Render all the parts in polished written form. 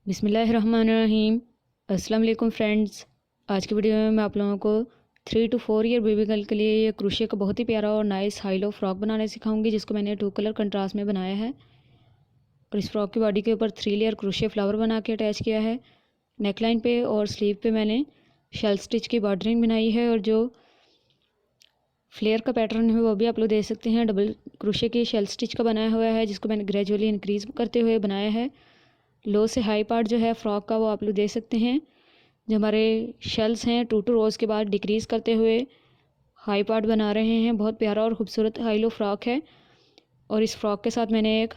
बिस्मिल्लाहिर्रहमानिर्रहीम। अस्सलाम वालेकुम फ्रेंड्स। आज की वीडियो में मैं आप लोगों को 3 to 4 ईयर बेबी गर्ल के लिए ये क्रोशे का बहुत ही प्यारा और नाइस हाई लो फ्रॉक बनाने सिखाऊंगी, जिसको मैंने 2 कलर कंट्रास्ट में बनाया है। और इस फ्रॉक की बॉडी के ऊपर 3 लेयर क्रोशे फ्लावर बना के अटैच किया है। नेकलाइन पे और स्लीव पे मैंने शेल स्टिच की बॉर्डरिंग बनाई है, और जो फ्लेयर का पैटर्न है वो भी आप लोग देख सकते हैं, डबल क्रोशे की शेल स्टिच का बनाया हुआ है, जिसको मैंने ग्रेजुअली इंक्रीज़ करते हुए बनाया है। लो से हाई पार्ट जो है फ्रॉक का वो आप लोग देख सकते हैं, जो हमारे शेल्स हैं 2 रोज़ के बाद डिक्रीज़ करते हुए हाई पार्ट बना रहे हैं। बहुत प्यारा और ख़ूबसूरत हाई लो फ्रॉक है। और इस फ्रॉक के साथ मैंने एक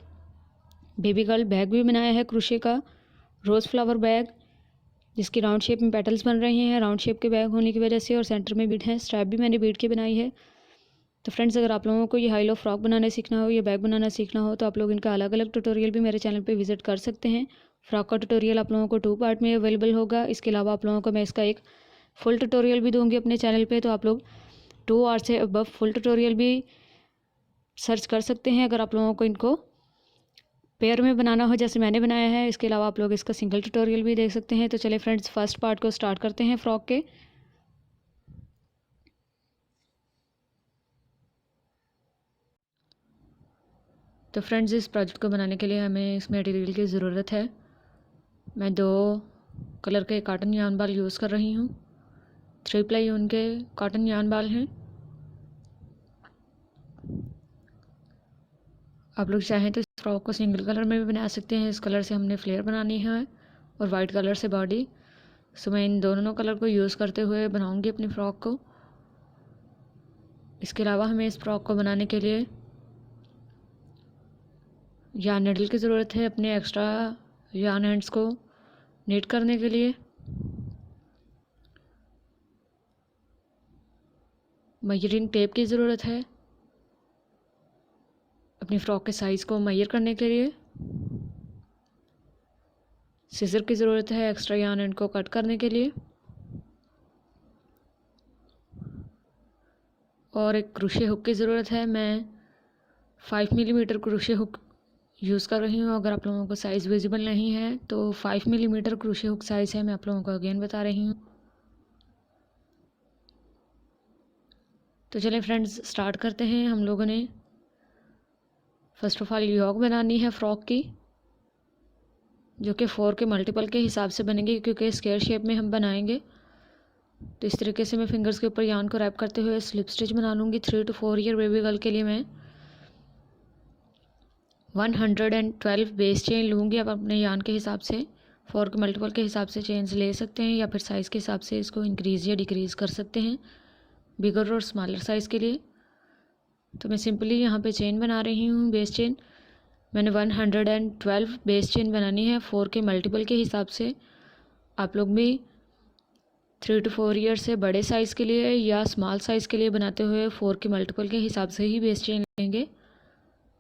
बेबी गर्ल बैग भी बनाया है, क्रोशे का रोज़ फ्लावर बैग, जिसकी राउंड शेप में पेटल्स बन रहे हैं राउंड शेप के बैग होने की वजह से, और सेंटर में बीट है। स्ट्रैप भी मैंने बीट के बनाई है। तो फ्रेंड्स, अगर आप लोगों को ये हाई लो फ्रॉक बनाना सीखना हो या बैग बनाना सीखना हो, तो आप लोग इनका अलग अलग ट्यूटोरियल भी मेरे चैनल पे विजिट कर सकते हैं। फ्रॉक का ट्यूटोरियल आप लोगों को 2 पार्ट में अवेलेबल होगा। इसके अलावा आप लोगों को मैं इसका एक फुल ट्यूटोरियल भी दूंगी अपने चैनल पे, तो आप लोग 2 आवर से अबव फुल ट्यूटोरियल भी सर्च कर सकते हैं अगर आप लोगों को इनको पेयर में बनाना हो, जैसे मैंने बनाया है। इसके अलावा आप लोग इसका सिंगल ट्यूटोरियल भी देख सकते हैं। तो चलिए फ्रेंड्स, फर्स्ट पार्ट को स्टार्ट करते हैं फ्रॉक के। तो फ्रेंड्स, इस प्रोजेक्ट को बनाने के लिए हमें इस मटेरियल की ज़रूरत है। मैं 2 कलर के कॉटन यान बाल यूज़ कर रही हूँ। 3 प्लाई उनके कॉटन यान बाल हैं। आप लोग चाहें तो इस फ्रॉक को सिंगल कलर में भी बना सकते हैं। इस कलर से हमने फ्लेयर बनानी है और वाइट कलर से बॉडी। सो मैं इन दोनों कलर को यूज़ करते हुए बनाऊंगी अपनी फ़्रॉक को। इसके अलावा हमें इस फ्रॉक को बनाने के लिए यार्न नीडल की ज़रूरत है, अपने एक्स्ट्रा यार्न एंड्स को नीट करने के लिए। मेजरिंग टेप की ज़रूरत है अपनी फ़्रॉक के साइज़ को मेजर करने के लिए। सीज़र की ज़रूरत है एक्स्ट्रा यार्न एंड को कट करने के लिए। और एक क्रोशे हुक की ज़रूरत है। मैं 5 मिलीमीटर क्रोशे हुक यूज़ कर रही हूँ। अगर आप लोगों को साइज़ विजिबल नहीं है तो 5 मिलीमीटर क्रोशे हुक साइज़ है, मैं आप लोगों को अगेन बता रही हूँ। तो चलिए फ्रेंड्स, स्टार्ट करते हैं। हम लोगों ने फ़र्स्ट ऑफ ऑल योक बनानी है फ़्रॉक की, जो कि 4 के मल्टीपल के हिसाब से बनेगी, क्योंकि स्क्वायर शेप में हम बनाएंगे। तो इस तरीके से मैं फिंगर्स के ऊपर यार्न को रैप करते हुए स्लिप स्टिच बना लूँगी। 3 to 4 ईयर बेबी गर्ल के लिए मैं 112 बेस चेन लूँगी। आप अपने यार्न के हिसाब से 4 के मल्टीपल के हिसाब से चेन्स ले सकते हैं, या फिर साइज़ के हिसाब से इसको इंक्रीज़ या डिक्रीज़ कर सकते हैं, बिगर और स्मॉलर साइज़ के लिए। तो मैं सिंपली यहाँ पे चेन बना रही हूँ। बेस चेन मैंने 112 बेस चेन बनानी है 4 के मल्टीपल के हिसाब से। आप लोग भी 3 to 4 ईयर से बड़े साइज़ के लिए या स्मॉल साइज़ के लिए बनाते हुए 4 के मल्टीपल के हिसाब से ही बेस चेन लेंगे।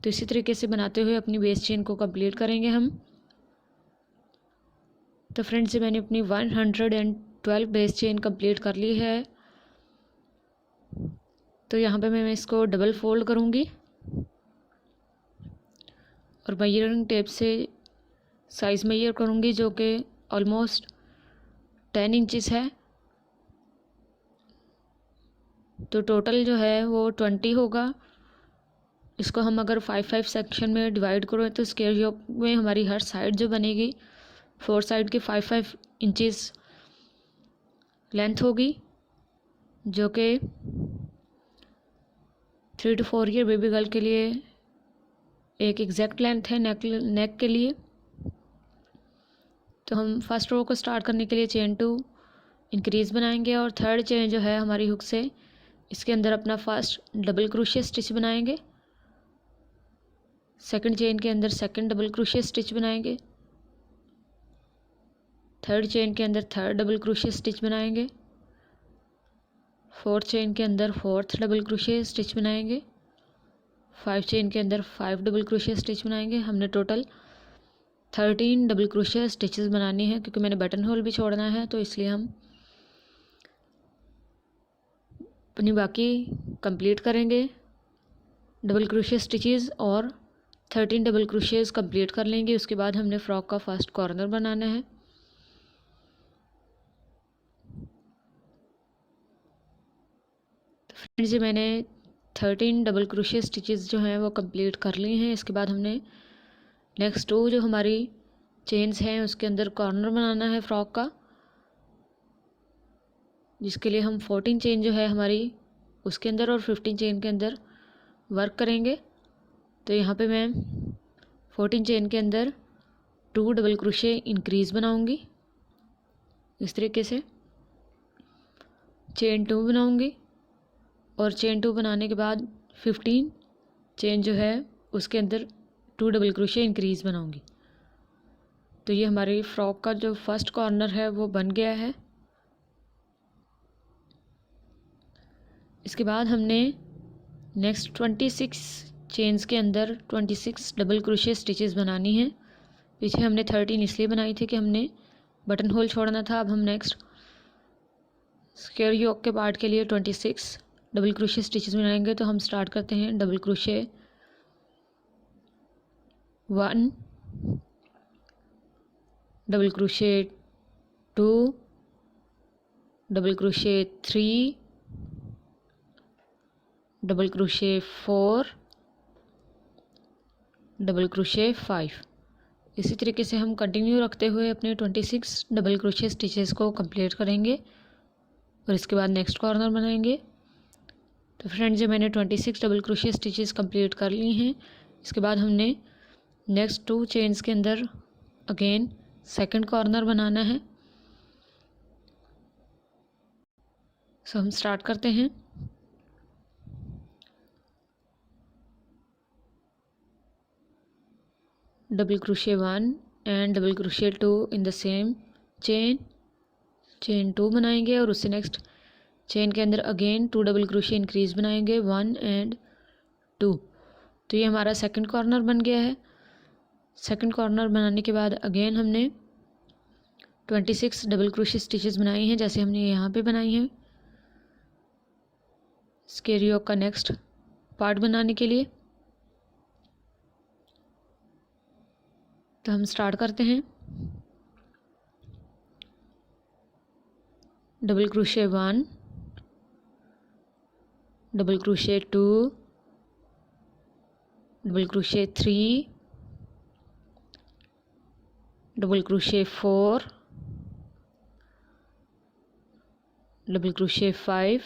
तो इसी तरीके से बनाते हुए अपनी बेस चेन को कंप्लीट करेंगे हम। तो फ्रेंड्स, मैंने अपनी 112 बेस चेन कंप्लीट कर ली है। तो यहाँ पे मैं इसको डबल फोल्ड करूँगी और मेजरिंग टेप से साइज़ मेजर करूँगी, जो कि ऑलमोस्ट 10 इंचज़ है। तो टोटल जो है वो 20 होगा। इसको हम अगर 5-5 सेक्शन में डिवाइड करें तो स्क्वायर शेप में हमारी हर साइड जो बनेगी 4 साइड की 5-5 इंचज़ लेंथ होगी, जो कि 3 to 4 ईयर बेबी गर्ल के लिए एक एग्जैक्ट लेंथ है नेक के लिए। तो हम फर्स्ट रो को स्टार्ट करने के लिए चेन 2 इंक्रीज़ बनाएंगे, और थर्ड चेन जो है हमारी हुक से, इसके अंदर अपना फर्स्ट डबल क्रोशिया स्टिच बनाएंगे। सेकंड चेन के अंदर सेकंड डबल क्रोशिया स्टिच बनाएंगे। थर्ड चेन के अंदर थर्ड डबल क्रोशिया स्टिच बनाएंगे। फोर्थ चेन के अंदर फोर्थ डबल क्रोशिया स्टिच बनाएंगे। 5 चेन के अंदर 5 डबल क्रोशिया स्टिच बनाएंगे। हमने टोटल 13 डबल क्रोशिया स्टिचेस बनानी है, क्योंकि मैंने बटन होल भी छोड़ना है, तो इसलिए हम अपनी बाकी कंप्लीट करेंगे डबल क्रोशिया स्टिचेस और 13 डबल क्रोशेस कंप्लीट कर लेंगे। उसके बाद हमने फ्रॉक का फर्स्ट कॉर्नर बनाना है। तो फ्रेंड्स ये मैंने 13 डबल क्रोशे स्टिचेस जो हैं वो कंप्लीट कर ली हैं। इसके बाद हमने नेक्स्ट 2 जो हमारी चेन्स हैं उसके अंदर कॉर्नर बनाना है फ्रॉक का, जिसके लिए हम 14 चेन जो है हमारी उसके अंदर और 15 चेन के अंदर वर्क करेंगे। तो यहाँ पे मैं 14 चेन के अंदर 2 डबल क्रोशे इंक्रीज़ बनाऊंगी। इस तरीके से चेन 2 बनाऊंगी और चेन 2 बनाने के बाद 15 चेन जो है उसके अंदर 2 डबल क्रोशे इंक्रीज़ बनाऊंगी। तो ये हमारी फ्रॉक का जो फर्स्ट कॉर्नर है वो बन गया है। इसके बाद हमने नेक्स्ट 26 चेन्स के अंदर 26 डबल क्रोशे स्टिचेस बनानी है। पीछे हमने 13 इसलिए बनाई थी कि हमने बटन होल छोड़ना था। अब हम नेक्स्ट स्क्वायर योक के पार्ट के लिए 26 डबल क्रोशे स्टिचेस बनाएंगे। तो हम स्टार्ट करते हैं double crochet 1, double crochet 2, double crochet 3, double crochet 4, double crochet 5। इसी तरीके से हम कंटिन्यू रखते हुए अपने 26 डबल क्रोशे स्टिचेस को कंप्लीट करेंगे और इसके बाद नेक्स्ट कॉर्नर बनाएंगे। तो फ्रेंड्स ये मैंने 26 डबल क्रोशे स्टिचेस कंप्लीट कर ली हैं। इसके बाद हमने नेक्स्ट 2 चेन्स के अंदर अगेन सेकंड कॉर्नर बनाना है। सो हम स्टार्ट करते हैं। Double crochet 1 and double crochet 2 in the same chain 2 बनाएंगे और उससे नेक्स्ट चेन के अंदर अगेन 2 डबल क्रोशे इंक्रीज बनाएंगे 1 एंड 2। तो ये हमारा सेकंड कॉर्नर बन गया है। सेकंड कॉर्नर बनाने के बाद अगेन हमने 26 डबल क्रोशे स्टिचेस बनाई हैं जैसे हमने यहाँ पे बनाई हैं स्क्वायर योक का नेक्स्ट पार्ट बनाने के लिए। तो हम स्टार्ट करते हैं। Double crochet 1, double crochet 2, double crochet 3, double crochet 4, double crochet 5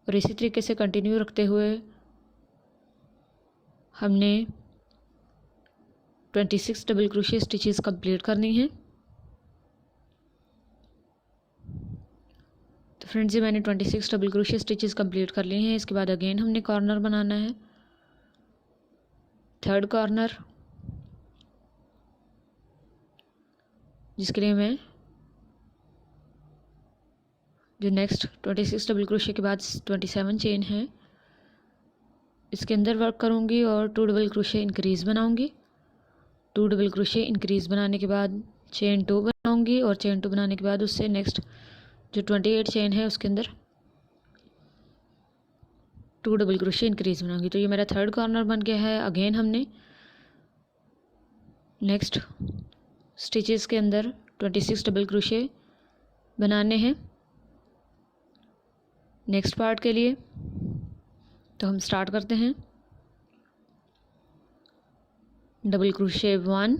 और इसी तरीके से कंटिन्यू रखते हुए हमने 26 डबल क्रोशे स्टिचेस कंप्लीट करनी है। तो फ्रेंड्स ये मैंने 26 डबल क्रोशे स्टिचेस कंप्लीट कर लिए हैं। इसके बाद अगेन हमने कॉर्नर बनाना है, थर्ड कॉर्नर, जिसके लिए मैं जो नेक्स्ट 26 डबल क्रोशे के बाद 27 चेन है इसके अंदर वर्क करूँगी और 2 डबल क्रोशे इंक्रीज़ बनाऊँगी। 2 डबल क्रोशे इंक्रीज़ बनाने के बाद चेन 2 बनाऊँगी और चेन 2 बनाने के बाद उससे नेक्स्ट जो 28 चेन है उसके अंदर 2 डबल क्रोशे इंक्रीज़ बनाऊँगी। तो ये मेरा थर्ड कॉर्नर बन गया है। अगेन हमने नेक्स्ट स्टिचेस के अंदर 26 डबल क्रोशे बनाने हैं नेक्स्ट पार्ट के लिए। तो हम स्टार्ट करते हैं। Double crochet 1,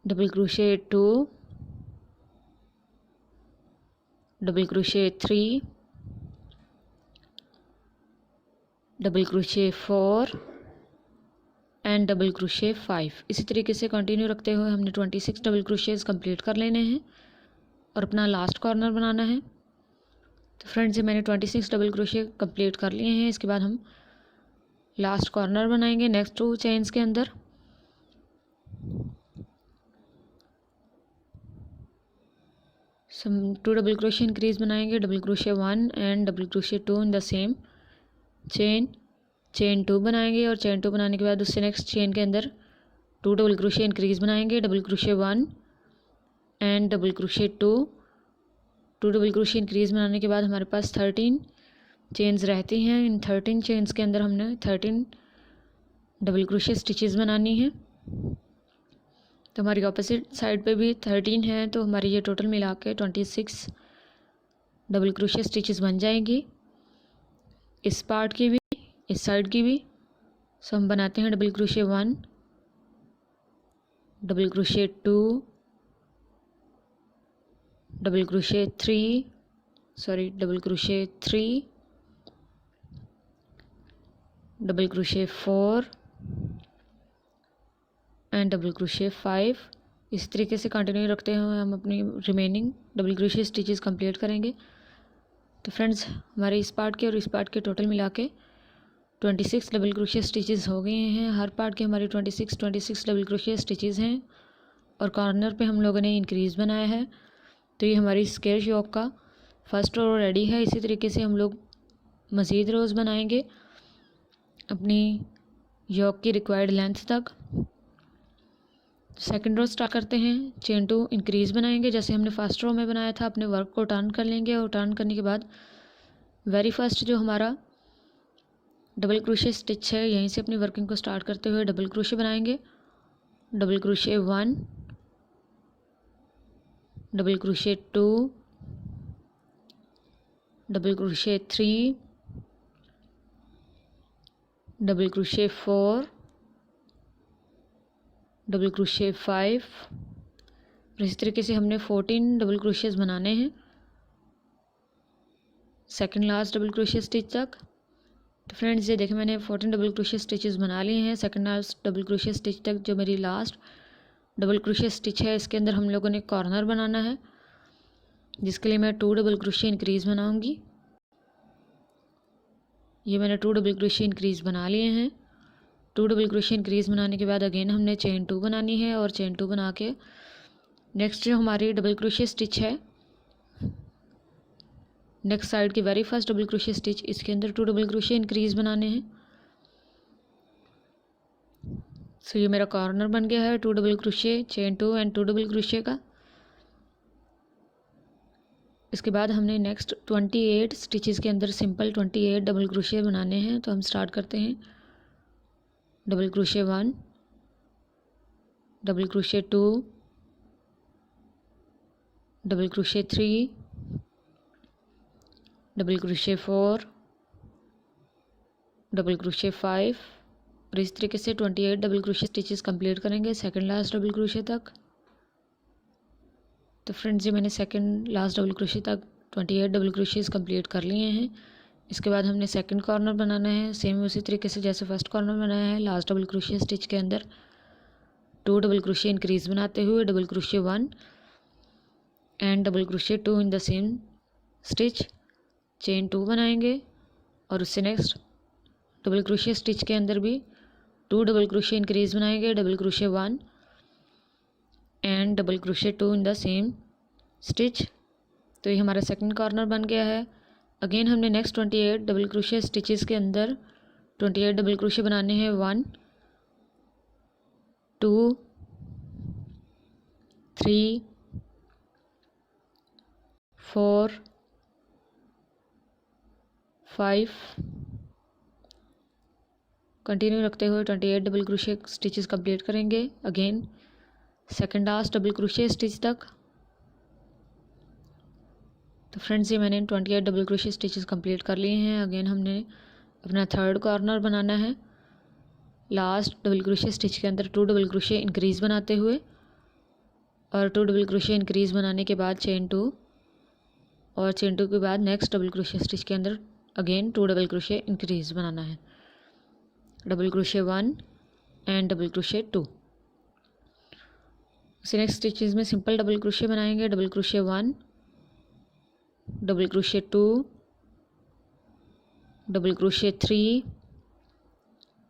double crochet 2, double crochet 3, double crochet 4 and double crochet 5। इसी तरीके से कंटिन्यू रखते हुए हमने 26 डबल क्रोशेज़ कंप्लीट कर लेने हैं और अपना लास्ट कॉर्नर बनाना है। तो फ्रेंड्स ये मैंने 26 डबल क्रोशे कंप्लीट कर लिए हैं। इसके बाद हम लास्ट कॉर्नर बनाएंगे नेक्स्ट 2 चेन्स के अंदर। हम 2 डबल क्रोशे इंक्रीज बनाएंगे, double crochet 1 and double crochet 2 in the same chain 2 बनाएंगे और चेन 2 बनाने के बाद उससे नेक्स्ट चेन के अंदर 2 डबल क्रोशे इंक्रीज बनाएंगे, double crochet 1 and double crochet 2, 2 double crochet increase बनाने के बाद हमारे पास 13 चेन्स रहती हैं। इन 13 चेन्स के अंदर हमने 13 डबल क्रोशिया स्टिचेस बनानी है। तो हमारी ऑपोजिट साइड पे भी 13 है, तो हमारी ये टोटल मिला के 26 डबल क्रोशिया स्टिचेस बन जाएंगी, इस पार्ट की भी इस साइड की भी। सो हम बनाते हैं double crochet 1, double crochet 2, double crochet 3, double crochet 3, double crochet 4 and double crochet 5। इस तरीके से कंटिन्यू रखते हुए हम अपनी remaining double crochet stitches complete करेंगे। तो फ्रेंड्स, हमारे इस पार्ट के और इस पार्ट के टोटल मिला के 26 डबल क्रोशिया स्टिचेस हो गए हैं। हर पार्ट के हमारे 26 डबल क्रोशिया स्टिचेस हैं और कॉर्नर पे हम लोगों ने इंक्रीज़ बनाया है। तो ये हमारी स्क्वायर योक का फर्स्ट रो रेडी है। इसी तरीके से हम लोग मज़ीद रोज़ बनाएंगे अपनी योक की रिक्वायर्ड लेंथ तक। सेकंड रो स्टार्ट करते हैं। चेन 2 इंक्रीज़ बनाएंगे जैसे हमने फर्स्ट रो में बनाया था। अपने वर्क को टर्न कर लेंगे और टर्न करने के बाद वेरी फर्स्ट जो हमारा डबल क्रोशिया स्टिच है, यहीं से अपनी वर्किंग को स्टार्ट करते हुए डबल क्रोशिया बनाएंगे। Double crochet 1, double crochet 2, double crochet 3, double crochet 4, double crochet 5। इस तरीके से हमने 14 डबल क्रोशियाज बनाने हैं second last double crochet stitch तक। तो फ्रेंड्स, ये देखें मैंने 14 डबल क्रोशिया स्टिचेस बना लिए हैं second last double crochet stitch तक। जो मेरी लास्ट डबल क्रोशिया स्टिच है, इसके अंदर हम लोगों ने कॉर्नर बनाना है, जिसके लिए मैं 2 डबल क्रोशिया इंक्रीज़ बनाऊंगी। ये मैंने 2 डबल क्रोशिया इंक्रीज़ बना लिए हैं। 2 डबल क्रोशिया इंक्रीज़ बनाने के बाद अगेन हमने चेन 2 बनानी है और चेन 2 बना के नेक्स्ट जो हमारी डबल क्रोशिया स्टिच है, नेक्स्ट साइड की very first double crochet stitch, इसके अंदर 2 डबल क्रोशिया इंक्रीज़ बनाने हैं। सो ये मेरा कॉर्नर बन गया है 2 double crochet, chain 2 and 2 double crochet का। इसके बाद हमने नेक्स्ट 28 स्टिचेस के अंदर सिंपल 28 डबल क्रोशिया बनाने हैं। तो हम स्टार्ट करते हैं double crochet 1, double crochet 2, double crochet 3, double crochet 4, double crochet 5 और इस तरीके से 28 डबल क्रोशिया स्टिचेस कंप्लीट करेंगे सेकंड लास्ट डबल क्रोशिया तक। तो फ्रेंड्स, ये मैंने सेकंड लास्ट डबल क्रोशिया तक 28 डबल क्रोशियाज कंप्लीट कर लिए हैं। इसके बाद हमने सेकंड कॉर्नर बनाना है सेम उसी तरीके से जैसे फर्स्ट कॉर्नर बनाया है। लास्ट डबल क्रोशिया स्टिच के अंदर 2 डबल क्रोशिया इंक्रीज़ बनाते हुए double crochet 1 and double crochet 2 in the same stitch, chain 2 बनाएंगे और उससे नेक्स्ट डबल क्रोशिया स्टिच के अंदर भी 2 डबल क्रोशिया इंक्रीज़ बनाएंगे, double crochet 1 and double crochet 2 in the same stitch. तो ये हमारा सेकंड कॉर्नर बन गया है। अगेन हमने नेक्स्ट 28 डबल क्रोशिया स्टिचेस के अंदर 28 डबल क्रोशिया बनाने हैं 1, 2, 3, 4, 5 कंटिन्यू रखते हुए 28 डबल क्रोशिया स्टिचेस कंप्लीट करेंगे again second last double crochet stitch तक। तो फ्रेंड्स, ये मैंने 28 डबल क्रोशिया स्टिचेस कंप्लीट कर लिए हैं। अगेन हमने अपना थर्ड कॉर्नर बनाना है लास्ट डबल क्रोशिया स्टिच के अंदर 2 डबल क्रोशिया इंक्रीज़ बनाते हुए और 2 डबल क्रोशिया इंक्रीज़ बनाने के बाद चेन 2 और चेन 2 के बाद नेक्स्ट डबल क्रोशिया स्टिच के अंदर अगेन 2 डबल क्रोशिया इंक्रीज़ बनाना है, double crochet 1 and double crochet 2। उसी नेक्स्ट स्टिचेस में सिंपल डबल क्रोशिया बनाएंगे, double crochet 1, double crochet 2, double crochet 3,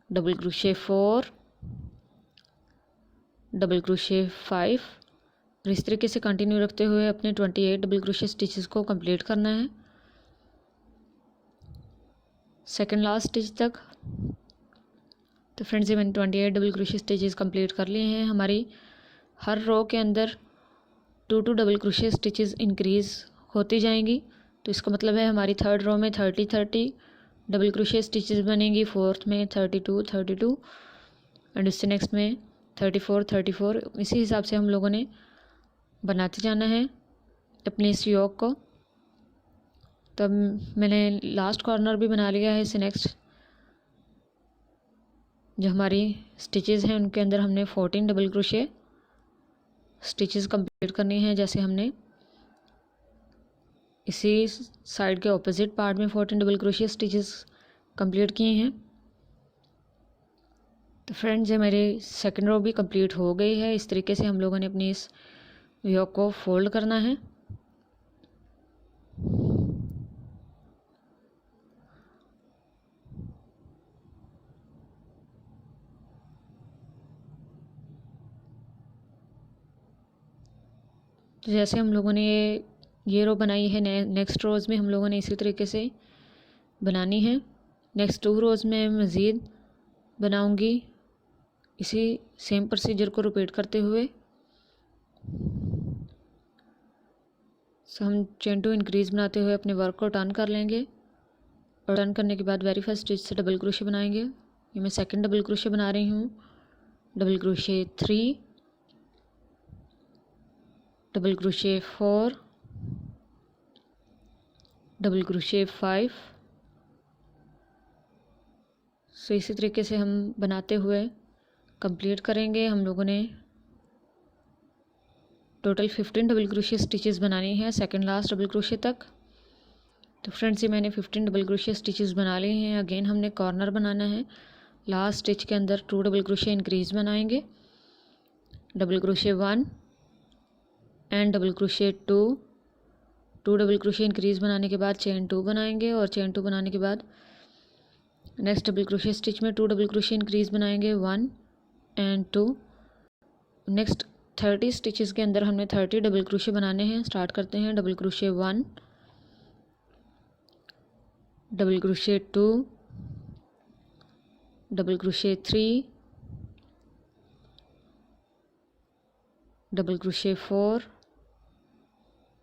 double crochet 4, double crochet 5 और इस तरीके से कंटिन्यू रखते हुए अपने 28 डबल क्रोशिया स्टिचेस को कंप्लीट करना है सेकंड लास्ट स्टिच तक। तो फ्रेंड्स, ये मैंने 28 डबल क्रोशिया स्टिचेस कंप्लीट कर लिए हैं। हमारी हर रो के अंदर 2 डबल क्रोशिया स्टिचेस इंक्रीज़ होती जाएंगी। तो इसका मतलब है हमारी थर्ड रो में 30 डबल क्रोशिया स्टिचेस बनेंगी, फोर्थ में 32 एंड उससे नेक्स्ट में 34। इसी हिसाब से हम लोगों ने बनाते जाना है अपने इस योक को। तब मैंने लास्ट कॉर्नर भी बना लिया है। इससे नेक्स्ट जो हमारी स्टिचेस हैं उनके अंदर हमने 14 डबल क्रोशिया स्टिचेस कंप्लीट करनी है। जैसे हमने इसी साइड के ऑपोजिट पार्ट में 14 डबल क्रोशिया स्टिचेस कंप्लीट किए हैं। तो फ्रेंड्स ये मेरी सेकंड रो भी कंप्लीट हो गई है। इस तरीके से हम लोगों ने अपनी इस योक को फोल्ड करना है। तो जैसे हम लोगों ने ये रो बनाई है, नेक्स्ट रोज़ में हम लोगों ने इसी तरीके से बनानी है। नेक्स्ट 2 रोज़ में मज़ीद बनाऊंगी इसी सेम प्रोसीजर को रिपीट करते हुए। हम चेन टू इंक्रीज़ बनाते हुए अपने वर्क को टर्न कर लेंगे और टर्न करने के बाद वेरी फर्स्ट स्टिच से डबल क्रोशिया बनाएंगे। ये मैं सेकंड डबल क्रोशिया बना रही हूँ। Double crochet 3, double crochet 4, double crochet 5। सो इसी तरीके से हम बनाते हुए कंप्लीट करेंगे। हम लोगों ने टोटल 15 डबल क्रोशिया स्टिचेस बनानी है सेकंड लास्ट डबल क्रोशिया तक। तो फ्रेंड्स ये मैंने 15 डबल क्रोशिया स्टिचेस बना लिए हैं। अगेन हमने कॉर्नर बनाना है। लास्ट स्टिच के अंदर 2 डबल क्रोशिया इंक्रीज़ बनाएंगे, double crochet 1 and double crochet 2 double crochet increase बनाने के बाद चेन 2 बनाएंगे और चेन 2 बनाने के बाद नेक्स्ट डबल क्रोशिया स्टिच में 2 डबल क्रोशिया इंक्रीज़ बनाएंगे, 1 एंड 2। नेक्स्ट 30 स्टिचेस के अंदर हमने 30 डबल क्रोशिया बनाने हैं। स्टार्ट करते हैं। Double crochet 1, double crochet 2, double crochet 3, double crochet 4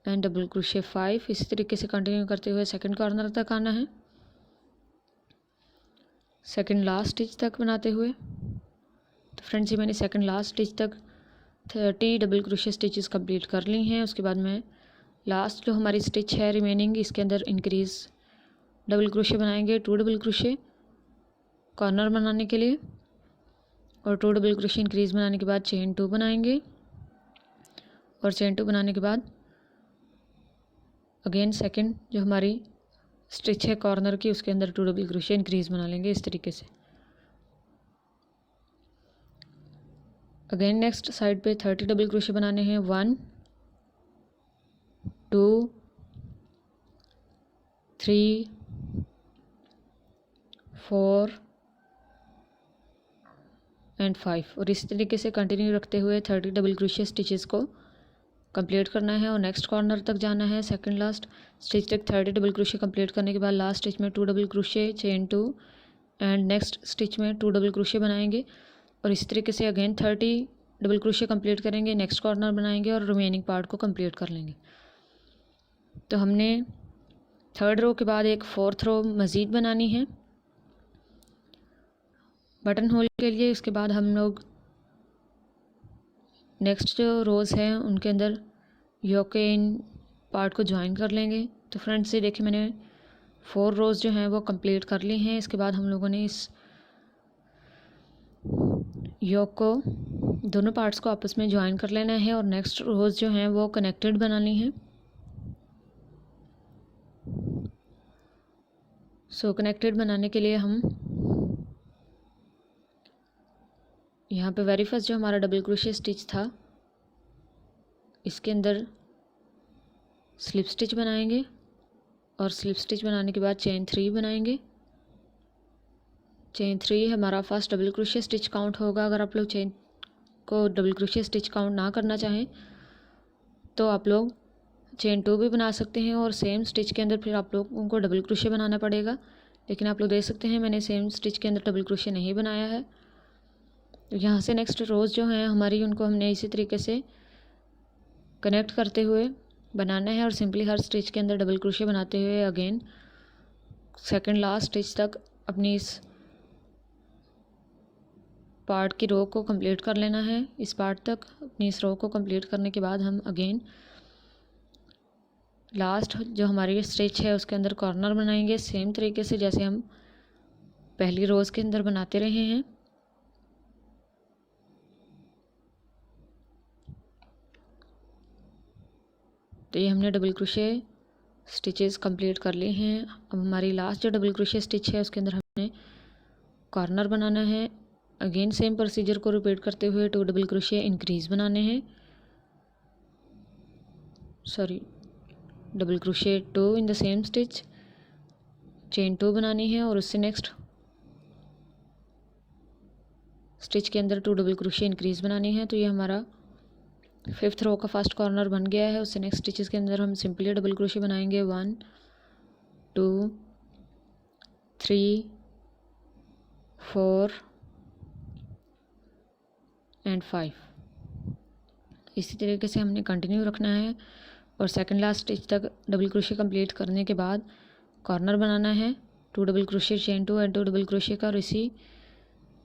and double crochet 5। इसी तरीके से कंटिन्यू करते हुए सेकंड कॉर्नर तक आना है, सेकंड लास्ट स्टिच तक बनाते हुए। तो फ्रेंड्स ये मैंने सेकंड लास्ट स्टिच तक 30 डबल क्रोशिया स्टिचेस कंप्लीट कर ली हैं। उसके बाद में लास्ट जो हमारी स्टिच है रिमेनिंग, इसके अंदर इंक्रीज़ डबल क्रोशिया बनाएंगे, 2 डबल क्रोशिया कॉर्नर बनाने के लिए और 2 डबल क्रोशिया इंक्रीज़ बनाने के बाद चेन 2 बनाएंगे और चेन 2 बनाने के बाद अगेन सेकंड जो हमारी स्टिच है कॉर्नर की, उसके अंदर 2 डबल क्रोशिया इंक्रीज़ बना लेंगे इस तरीके से। अगेन नेक्स्ट साइड पे 30 डबल क्रोशिया बनाने हैं, 1 2 3 4 एंड 5 और इस तरीके से कंटिन्यू रखते हुए 30 डबल क्रोशिया स्टिचेस को कंप्लीट करना है और नेक्स्ट कॉर्नर तक जाना है। सेकंड लास्ट स्टिच तक 30 डबल क्रोशिया कंप्लीट करने के बाद लास्ट स्टिच में 2 double crochet, chain 2 and next stitch में 2 डबल क्रोशिया बनाएंगे और इसी तरीके से अगेन 30 डबल क्रोशिया कंप्लीट करेंगे, नेक्स्ट कॉर्नर बनाएंगे और रिमेनिंग पार्ट को कंप्लीट कर लेंगे। तो हमने थर्ड रो के बाद एक फोर्थ रो मज़ीद बनानी है बटन होल के लिए। इसके बाद हम लोग नेक्स्ट जो रोज़ हैं उनके अंदर योक के इन पार्ट को ज्वाइन कर लेंगे। तो फ्रेंड्स ये देखिए मैंने 4 रोज़ जो हैं वो कंप्लीट कर ली हैं। इसके बाद हम लोगों ने इस योक को दोनों पार्ट्स को आपस में ज्वाइन कर लेना है और नेक्स्ट रोज़ जो हैं वो कनेक्टेड बनानी है। सो कनेक्टेड बनाने के लिए हम यहाँ पे वेरी फर्स्ट जो हमारा डबल क्रोशिया स्टिच था इसके अंदर स्लिप स्टिच बनाएंगे और स्लिप स्टिच बनाने के बाद चेन 3 बनाएंगे। चेन 3 हमारा first double crochet stitch count होगा। अगर आप लोग चेन को डबल क्रोशिया स्टिच काउंट ना करना चाहें तो आप लोग चेन 2 भी बना सकते हैं और सेम स्टिच के अंदर फिर आप लोगों को डबल क्रोशिया बनाना पड़ेगा। लेकिन आप लोग देख सकते हैं मैंने सेम स्टिच के अंदर डबल क्रोशिया नहीं बनाया है। तो यहाँ से नेक्स्ट रोज़ जो हैं हमारी उनको हमने इसी तरीके से कनेक्ट करते हुए बनाना है और सिंपली हर स्टिच के अंदर डबल क्रोशे बनाते हुए अगेन सेकंड लास्ट स्टिच तक अपनी इस पार्ट की रो को कंप्लीट कर लेना है। इस पार्ट तक अपनी इस रो को कंप्लीट करने के बाद हम अगेन लास्ट जो हमारी स्टिच है उसके अंदर कॉर्नर बनाएंगे सेम तरीके से जैसे हम पहली रोज़ के अंदर बनाते रहे हैं। तो ये हमने डबल क्रोशे स्टिचेस कंप्लीट कर लिए हैं। अब हमारी लास्ट जो डबल क्रोशे स्टिच है उसके अंदर हमने कॉर्नर बनाना है। अगेन सेम प्रोसीजर को रिपीट करते हुए 2 डबल क्रोशे इंक्रीज बनाने हैं, double crochet 2 in the same stitch, chain 2 बनानी है और उससे नेक्स्ट स्टिच के अंदर 2 डबल क्रोशे इंक्रीज बनानी है। तो ये हमारा 5th रो का फर्स्ट कॉर्नर बन गया है। उससे नेक्स्ट स्टिचेस के अंदर हम सिंपली डबल क्रोशे बनाएंगे 1 2 3 4 एंड 5। इसी तरीके से हमने कंटिन्यू रखना है और सेकंड लास्ट स्टिच तक डबल क्रोशे कंप्लीट करने के बाद कॉर्नर बनाना है, 2 double crochet chain 2 and 2 double crochet का। और इसी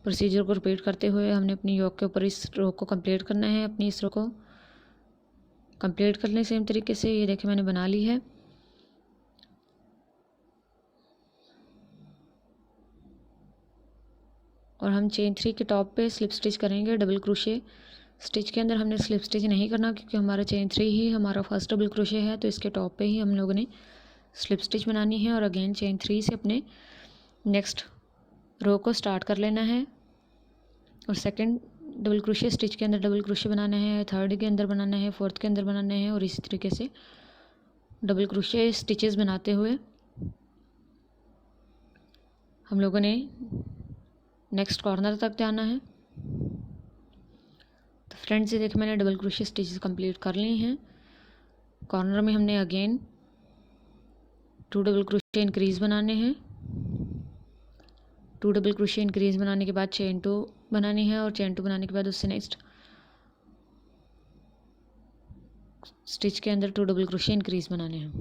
प्रोसीजर को रिपीट करते हुए हमने अपनी योक के ऊपर इस रो को कंप्लीट करना है। अपनी इस रो को कंप्लीट कर लें सेम तरीके से। ये देखिए मैंने बना ली है। और हम चेन 3 के टॉप पे स्लिप स्टिच करेंगे। डबल क्रोशे स्टिच के अंदर हमने स्लिप स्टिच नहीं करना क्योंकि हमारा चेन 3 ही हमारा फर्स्ट डबल क्रोशे है, तो इसके टॉप पे ही हम लोगों ने स्लिप स्टिच बनानी है। और अगेन चेन 3 से अपने नेक्स्ट रो को स्टार्ट कर लेना है और सेकंड डबल क्रोशे स्टिच के अंदर डबल क्रोशे बनाना है, थर्ड के अंदर बनाना है, फोर्थ के अंदर बनाना है और इसी तरीके से डबल क्रोशे स्टिचेस बनाते हुए हम लोगों ने नेक्स्ट कॉर्नर तक जाना है। तो फ्रेंड्स ये देखिए मैंने डबल क्रोशे स्टिचेस कंप्लीट कर ली हैं। कॉर्नर में हमने अगेन 2 डबल क्रोशे इंक्रीज बनाने हैं। 2 डबल क्रोशे इंक्रीज बनाने के बाद चेन 2 बनानी है और चेन 2 बनाने के बाद उससे नेक्स्ट स्टिच के अंदर 2 डबल क्रोशे इंक्रीज बनाने हैं।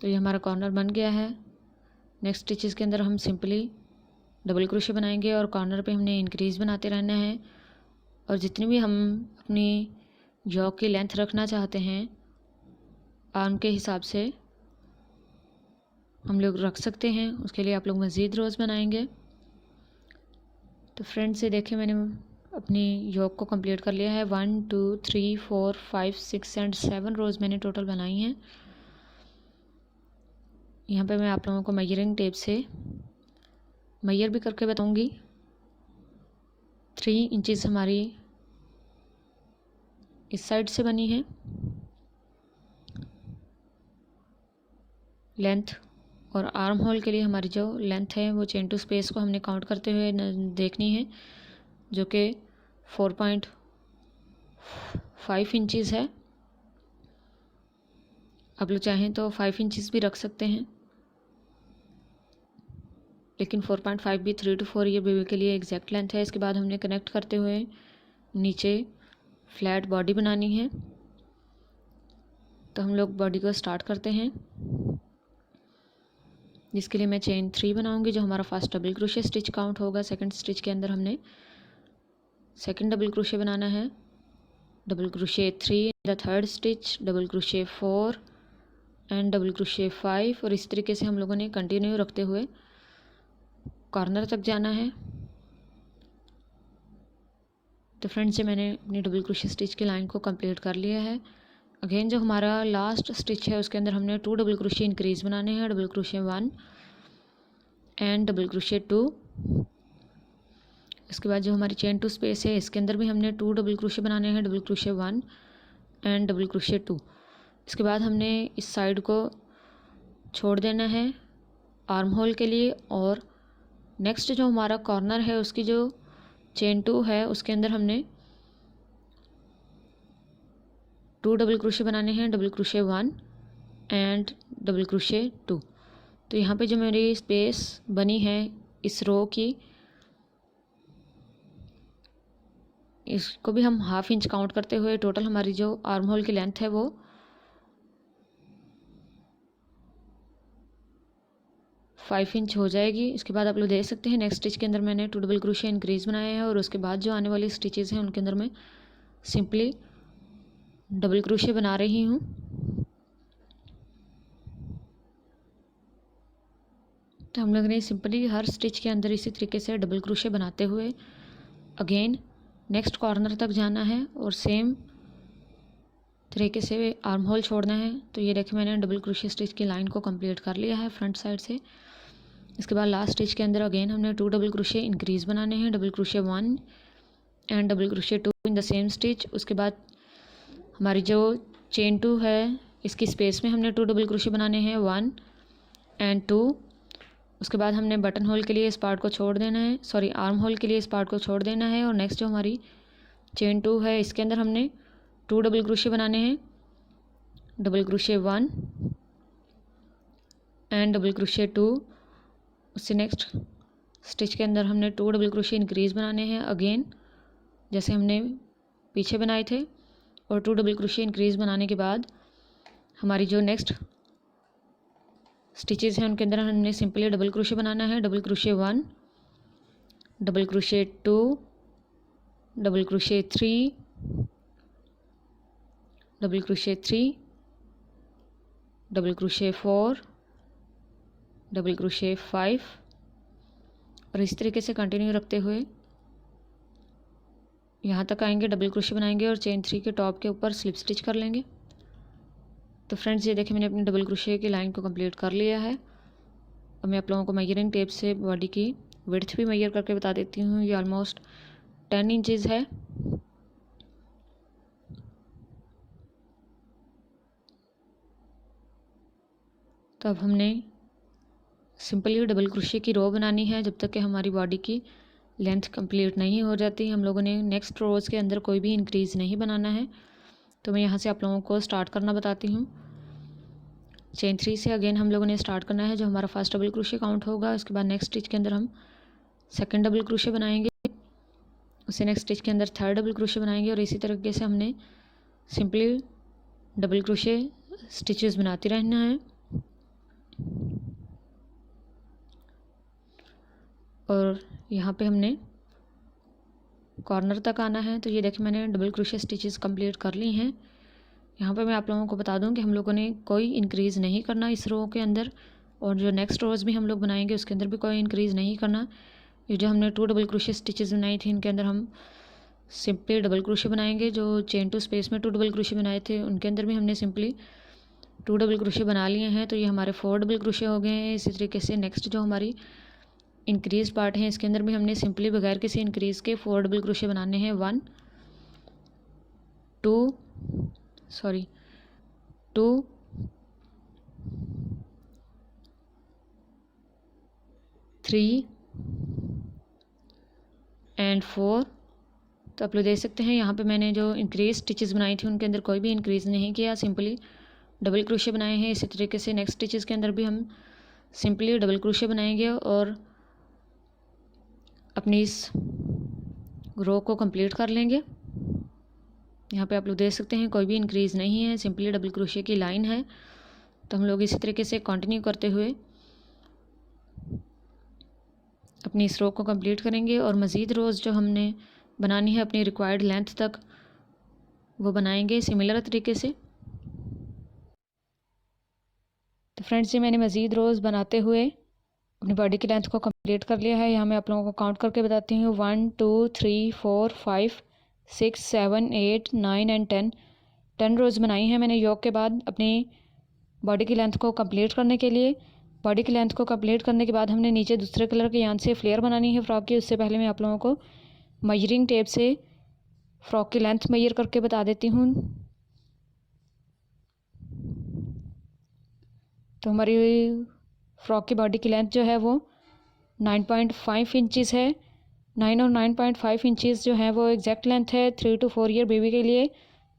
तो ये हमारा कॉर्नर बन गया है। नेक्स्ट स्टिचेस के अंदर हम सिंपली डबल क्रोशे बनाएंगे और कॉर्नर पे हमने इंक्रीज बनाते रहना है। और जितनी भी हम अपनी योक की लेंथ रखना चाहते हैं आर्म के हिसाब से हम लोग रख सकते हैं, उसके लिए आप लोग मज़ीद रोज़ बनाएंगे। तो फ्रेंड्स ये देखिए मैंने अपनी योक को कंप्लीट कर लिया है। 1 2 3 4 5 6 एंड 7 रोज़ मैंने टोटल बनाई हैं। यहाँ पे मैं आप लोगों को मेजरिंग टेप से मेजर भी करके बताऊँगी। 3 इंचज़ हमारी इस साइड से बनी है लेंथ, और आर्म होल के लिए हमारी जो लेंथ है वो चेन 2 स्पेस को हमने काउंट करते हुए देखनी है, जो कि 4.5 इंचज़ है। आप लोग चाहें तो 5 इंचज़ भी रख सकते हैं, लेकिन 4.5 भी 3 to 4 ईयर बेबी के लिए एग्जैक्ट लेंथ है। इसके बाद हमने कनेक्ट करते हुए नीचे फ्लैट बॉडी बनानी है। तो हम लोग बॉडी को स्टार्ट करते हैं, जिसके लिए मैं चेन 3 बनाऊंगी जो हमारा first double crochet stitch count होगा। सेकंड स्टिच के अंदर हमने सेकंड डबल क्रोशे बनाना है, double crochet 3 the third stitch, double crochet 4 and double crochet 5। और इस तरीके से हम लोगों ने कंटिन्यू रखते हुए कॉर्नर तक जाना है। तो फ्रेंड्स से मैंने अपनी डबल क्रोशे स्टिच की लाइन को कंप्लीट कर लिया है। अगेन जो हमारा लास्ट स्टिच है उसके अंदर हमने 2 डबल क्रोशे इंक्रीज बनाने हैं, double crochet 1 and double crochet 2। इसके बाद जो हमारी चेन 2 स्पेस है इसके अंदर भी हमने 2 डबल क्रोशे बनाने हैं, double crochet 1 and double crochet 2। इसके बाद हमने इस साइड को छोड़ देना है आर्म होल के लिए। और नेक्स्ट जो हमारा कॉर्नर है उसकी जो चेन 2 है उसके अंदर हमने 2 डबल क्रोशे बनाने हैं, double crochet 1 and double crochet 2। तो यहाँ पे जो मेरी स्पेस बनी है इस रो की, इसको भी हम हाफ इंच काउंट करते हुए टोटल हमारी जो आर्म होल की लेंथ है वो 5 इंच हो जाएगी। इसके बाद आप लोग देख सकते हैं नेक्स्ट स्टिच के अंदर मैंने 2 डबल क्रोशिया इंक्रीज बनाए हैं और उसके बाद जो आने वाली स्टिचेस हैं उनके अंदर मैं सिंपली डबल क्रोशिया बना रही हूँ। तो हम लोग ने सिंपली हर स्टिच के अंदर इसी तरीके से डबल क्रोशिया बनाते हुए अगेन नेक्स्ट कॉर्नर तक जाना है और सेम तरीके से आर्म होल छोड़ना है। तो ये देखिए मैंने डबल क्रोशिया स्टिच की लाइन को कंप्लीट कर लिया है फ्रंट साइड से। इसके बाद लास्ट स्टिच के अंदर अगेन हमने 2 डबल क्रोशिया इंक्रीज बनाने हैं, double crochet 1 and double crochet 2 in the same stitch. उसके बाद हमारी जो चेन 2 है इसकी स्पेस में हमने 2 डबल क्रोशिया बनाने हैं, 1 एंड 2। उसके बाद हमने बटन होल के लिए इस पार्ट को छोड़ देना है, सॉरी आर्म होल के लिए इस पार्ट को छोड़ देना है। और नेक्स्ट जो हमारी चेन 2 है इसके अंदर हमने 2 डबल क्रोशिया बनाने हैं, double crochet 1 and double crochet 2। उससे नेक्स्ट स्टिच के अंदर हमने 2 डबल क्रोशिया इंक्रीज बनाने हैं अगेन जैसे हमने पीछे बनाए थे। और 2 डबल क्रोशिया इंक्रीज बनाने के बाद हमारी जो नेक्स्ट स्टिचेस हैं उनके अंदर हमने सिंपली डबल क्रोशिया बनाना है, double crochet 1, double crochet 2, double crochet 3, double crochet 3, double crochet 4, double crochet 5 और इस तरीके से कंटिन्यू रखते हुए यहाँ तक आएंगे, डबल क्रोशिया बनाएंगे और चेन 3 के टॉप के ऊपर स्लिप स्टिच कर लेंगे। तो फ्रेंड्स ये देखिए मैंने अपनी डबल क्रोशिया की लाइन को कंप्लीट कर लिया है। अब मैं आप लोगों को मेजरिंग टेप से बॉडी की विड्थ भी मेजर करके बता देती हूँ। ये ऑलमोस्ट 10 इंचज़ है। तो अब हमने सिंपली डबल क्रोशिया की रो बनानी है जब तक कि हमारी बॉडी की लेंथ कंप्लीट नहीं हो जाती। हम लोगों ने नेक्स्ट रोज़ के अंदर कोई भी इंक्रीज़ नहीं बनाना है। तो मैं यहाँ से आप लोगों को स्टार्ट करना बताती हूँ। चेन 3 से अगेन हम लोगों ने स्टार्ट करना है, जो हमारा फर्स्ट डबल क्रोशिया काउंट होगा। उसके बाद नेक्स्ट स्टिच के अंदर हम सेकंड डबल क्रोशिया बनाएंगे, उससे नेक्स्ट स्टिच के अंदर थर्ड डबल क्रोशिया बनाएंगे और इसी तरीके से हमने सिंपली डबल क्रोशिया स्टिचेस बनाते रहना है। और यहाँ पे हमने कॉर्नर तक आना है। तो ये देखिए मैंने डबल क्रोशिया स्टिचेस कंप्लीट कर ली हैं। यहाँ पे मैं आप लोगों को बता दूं कि हम लोगों ने कोई इंक्रीज़ नहीं करना इस रो के अंदर, और जो नेक्स्ट रोज़ भी हम लोग बनाएंगे उसके अंदर भी कोई इंक्रीज़ नहीं करना। ये जो हमने 2 डबल क्रोशिया स्टिचेस बनाई थी इनके अंदर हम सिंपली डबल क्रोशिया बनाएंगे। जो चेन 2 स्पेस में 2 डबल क्रोशिया बनाए थे उनके अंदर भी हमने सिंपली 2 डबल क्रोशिया बना लिए हैं। तो ये हमारे 4 डबल क्रोशिया हो गए हैं। इसी तरीके से नेक्स्ट जो हमारी इंक्रीज पार्ट है इसके अंदर भी हमने सिंपली बगैर किसी इंक्रीज़ के 4 डबल क्रोशिया बनाने हैं, 1 2 3 एंड 4। तो आप लोग देख सकते हैं यहाँ पे मैंने जो इंक्रीज स्टिचेस बनाई थी उनके अंदर कोई भी इंक्रीज़ नहीं किया, सिंपली डबल क्रोशिया बनाए हैं। इसी तरीके से नेक्स्ट स्टिचेस के अंदर भी हम सिंपली डबल क्रोशिया बनाएंगे और अपनी इस रो को कंप्लीट कर लेंगे। यहाँ पे आप लोग देख सकते हैं कोई भी इंक्रीज़ नहीं है, सिंपली डबल क्रोशिया की लाइन है। तो हम लोग इसी तरीके से कंटिन्यू करते हुए अपनी इस रो को कंप्लीट करेंगे और मज़ीद रोज़ जो हमने बनानी है अपनी रिक्वायर्ड लेंथ तक वो बनाएंगे सिमिलर तरीके से। तो फ्रेंड्स ये मैंने मज़ीद रोज़ बनाते हुए अपनी बॉडी की लेंथ को कंप्लीट कर लिया है। यहाँ मैं आप लोगों को काउंट करके बताती हूँ, 1 2 3 4 5 6 7 8 9 एंड 10 रोज़ बनाई हैं मैंने योक के बाद अपनी बॉडी की लेंथ को कंप्लीट करने के लिए। बॉडी की लेंथ को कंप्लीट करने के बाद हमने नीचे दूसरे कलर के यान से फ्लेयर बनानी है फ्रॉक की। उससे पहले मैं आप लोगों को मेजरिंग टेप से फ्रॉक की लेंथ मेजर करके बता देती हूँ। तो हमारी फ्रॉक की बॉडी की लेंथ जो है वो 9.5 इंचज़ है। 9 और 9.5 इंचज़ जो है वो एग्जैक्ट लेंथ है 3 to 4 ईयर बेबी के लिए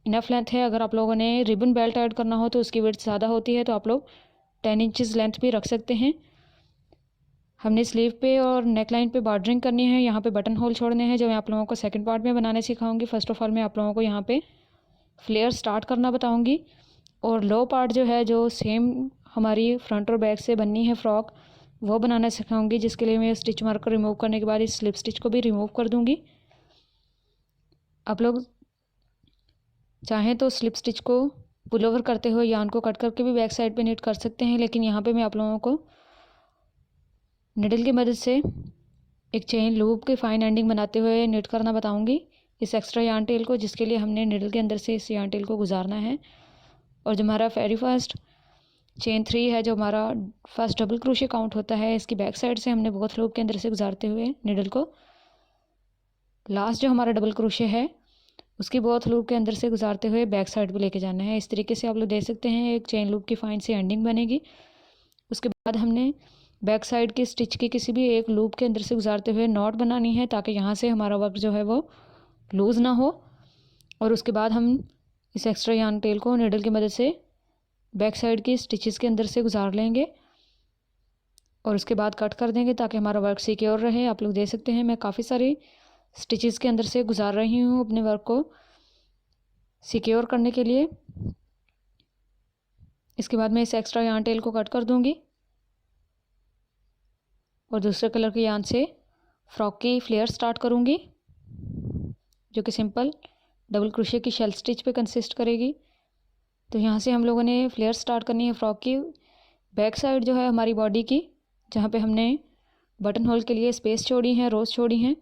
इनफ लेंथ है। अगर आप लोगों ने रिबन बेल्ट ऐड करना हो तो उसकी विड्थ ज़्यादा होती है, तो आप लोग 10 इंचज़ लेंथ भी रख सकते हैं। हमने स्लीव पे और नेक लाइन पे बॉर्डरिंग करनी है, यहाँ पे बटन होल छोड़ने हैं जो मैं आप लोगों को सेकंड पार्ट में बनाने सिखाऊंगी। फर्स्ट ऑफ ऑल मैं आप लोगों को यहाँ पे फ्लेयर स्टार्ट करना बताऊंगी और लो पार्ट जो है जो सेम हमारी फ्रंट और बैक से बननी है फ्रॉक वो बनाना सिखाऊंगी, जिसके लिए मैं स्टिच मार्कर रिमूव करने के बाद इस स्लिप स्टिच को भी रिमूव कर दूँगी। आप लोग चाहें तो स्लिप स्टिच को पुल ओवर करते हुए यार्न को कट करके भी बैक साइड पे नीट कर सकते हैं, लेकिन यहाँ पे मैं आप लोगों को निडल की मदद से एक चेन लूप की फाइन एंडिंग बनाते हुए नीट करना बताऊंगी इस एक्स्ट्रा यार्न टेल को, जिसके लिए हमने निडल के अंदर से इस यार्न टेल को गुजारना है। और जो हमारा वेरी फर्स्ट चेन 3 है, जो हमारा फर्स्ट डबल क्रोशे काउंट होता है, इसकी बैक साइड से हमने बोथ लूप के अंदर से गुजारते हुए निडल को लास्ट जो हमारा डबल क्रोशे है उसकी बोथ लूप के अंदर से गुजारते हुए बैक साइड पे लेके जाना है। इस तरीके से आप लोग देख सकते हैं एक चेन लूप की फाइन सी एंडिंग बनेगी। उसके बाद हमने बैक साइड की स्टिच की किसी भी एक लूप के अंदर से गुजारते हुए नॉट बनानी है, ताकि यहाँ से हमारा वर्क जो है वो लूज़ ना हो। और उसके बाद हम इस एक्स्ट्रा यार्न टेल को नीडल की मदद से बैक साइड की स्टिचेस के अंदर से गुजार लेंगे और उसके बाद कट कर देंगे ताकि हमारा वर्क सिक्योर रहे। आप लोग देख सकते हैं मैं काफ़ी सारी स्टिचेस के अंदर से गुजार रही हूँ अपने वर्क को सिक्योर करने के लिए। इसके बाद मैं इस एक्स्ट्रा यार्न टेल को कट कर दूँगी और दूसरे कलर के यार्न से फ्रॉक की फ्लेयर स्टार्ट करूँगी, जो कि सिंपल डबल क्रोशे की शेल स्टिच पे कंसिस्ट करेगी। तो यहाँ से हम लोगों ने फ्लेयर स्टार्ट करनी है फ्रॉक की बैक साइड जो है हमारी बॉडी की, जहाँ पे हमने बटन होल के लिए स्पेस छोड़ी है, रोज छोड़ी हैं,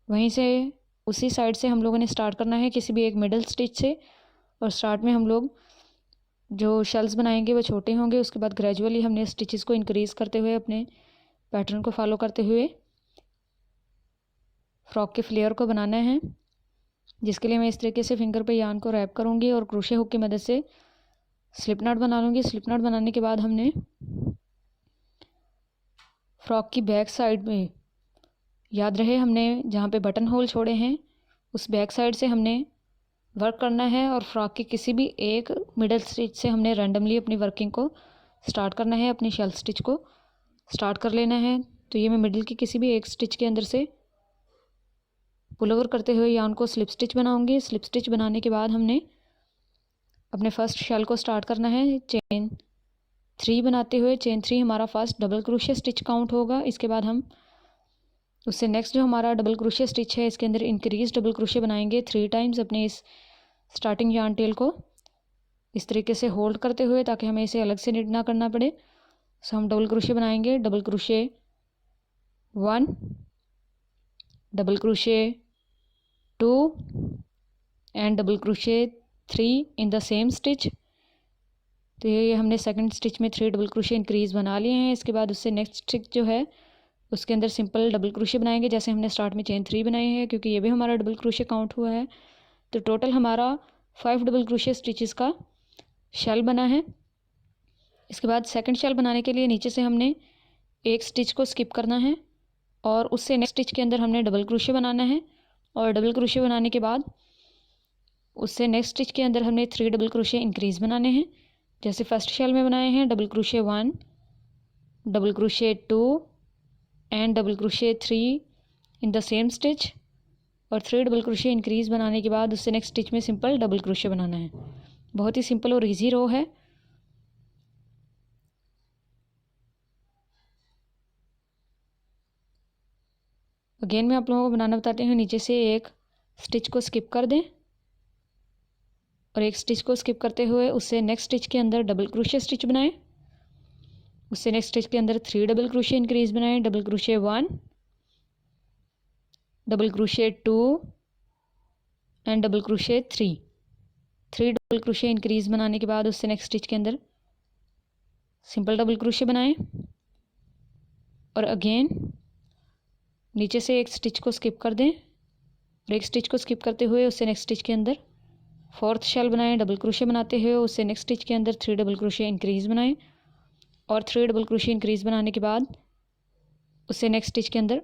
वहीं से उसी साइड से हम लोगों ने स्टार्ट करना है किसी भी एक मिडल स्टिच से। और स्टार्ट में हम लोग जो शेल्स बनाएंगे वो छोटे होंगे, उसके बाद ग्रेजुअली हमने स्टिचेस को इंक्रीज़ करते हुए अपने पैटर्न को फॉलो करते हुए फ्रॉक के फ्लेयर को बनाना है, जिसके लिए मैं इस तरीके से फिंगर पे यार्न को रैप करूँगी और क्रोशे हुक की मदद से स्लिप नॉट बना लूँगी। स्लिप नॉट बनाने के बाद हमने फ्रॉक की बैक साइड में, याद रहे हमने जहाँ पे बटन होल छोड़े हैं उस बैक साइड से हमने वर्क करना है और फ्रॉक की किसी भी एक मिडल स्टिच से हमने रैंडमली अपनी वर्किंग को स्टार्ट करना है, अपनी शेल स्टिच को स्टार्ट कर लेना है। तो ये मैं मिडिल की किसी भी एक स्टिच के अंदर से पुल ओवर करते हुए यार्न को स्लिप स्टिच बनाऊंगी। स्लिप स्टिच बनाने के बाद हमने अपने फर्स्ट शेल को स्टार्ट करना है चेन 3 बनाते हुए। चेन 3 हमारा first double crochet stitch count होगा। इसके बाद हम उससे नेक्स्ट जो हमारा डबल क्रोशे स्टिच है इसके अंदर इंक्रीज डबल क्रोशे बनाएंगे 3 टाइम्स अपने इस स्टार्टिंग यार्न टेल को इस तरीके से होल्ड करते हुए, ताकि हमें इसे अलग से निट ना करना पड़े। सो हम डबल क्रोशे बनाएंगे, double crochet 1, double crochet 2 and double crochet 3 in the same stitch. तो ये हमने सेकंड स्टिच में 3 डबल क्रोशे इंक्रीज बना लिए हैं। इसके बाद उससे नेक्स्ट स्टिच जो है उसके अंदर सिंपल डबल क्रोशे बनाएंगे जैसे हमने स्टार्ट में चेन 3 बनाई है, क्योंकि ये भी हमारा डबल क्रोशे काउंट हुआ है। तो टोटल हमारा 5 डबल क्रोशे स्टिचेस का शेल बना है। इसके बाद सेकंड शेल बनाने के लिए नीचे से हमने एक स्टिच को स्किप करना है और उससे नेक्स्ट स्टिच के अंदर हमने डबल क्रोशे बनाना है। और डबल क्रोशे बनाने के बाद उससे नेक्स्ट स्टिच के अंदर हमने 3 डबल क्रोशे इंक्रीज बनाने हैं, जैसे फर्स्ट शेल में बनाए हैं। Double crochet 1, double crochet 2 and double crochet 3 in the same stitch और 3 डबल क्रोशे इंक्रीज बनाने के बाद उससे नेक्स्ट स्टिच में सिंपल डबल क्रोशे बनाना है। बहुत ही सिंपल और इजी रो है। अगेन मैं आप लोगों को बनाना बताती हूँ। नीचे से एक स्टिच को स्किप कर दें और एक स्टिच को स्किप करते हुए उससे नेक्स्ट स्टिच के अंदर डबल क्रोशे स्टिच बनाएं। उससे नेक्स्ट स्टिच के अंदर 3 डबल क्रोशे इंक्रीज बनाएं। Double crochet 1, double crochet 2 and double crochet 3 double crochet increase बनाने के बाद उससे नेक्स्ट स्टिच के अंदर सिंपल डबल क्रोशे बनाएं और अगेन नीचे से एक स्टिच को स्किप कर दें और एक स्टिच को स्किप करते हुए उससे नेक्स्ट स्टिच के अंदर 4th शेल बनाएं। डबल क्रोशे बनाते हुए उससे नेक्स्ट स्टिच के अंदर 3 डबल क्रोशे इंक्रीज बनाएं और 3 डबल क्रोशे इंक्रीज बनाने के बाद उससे नेक्स्ट स्टिच के अंदर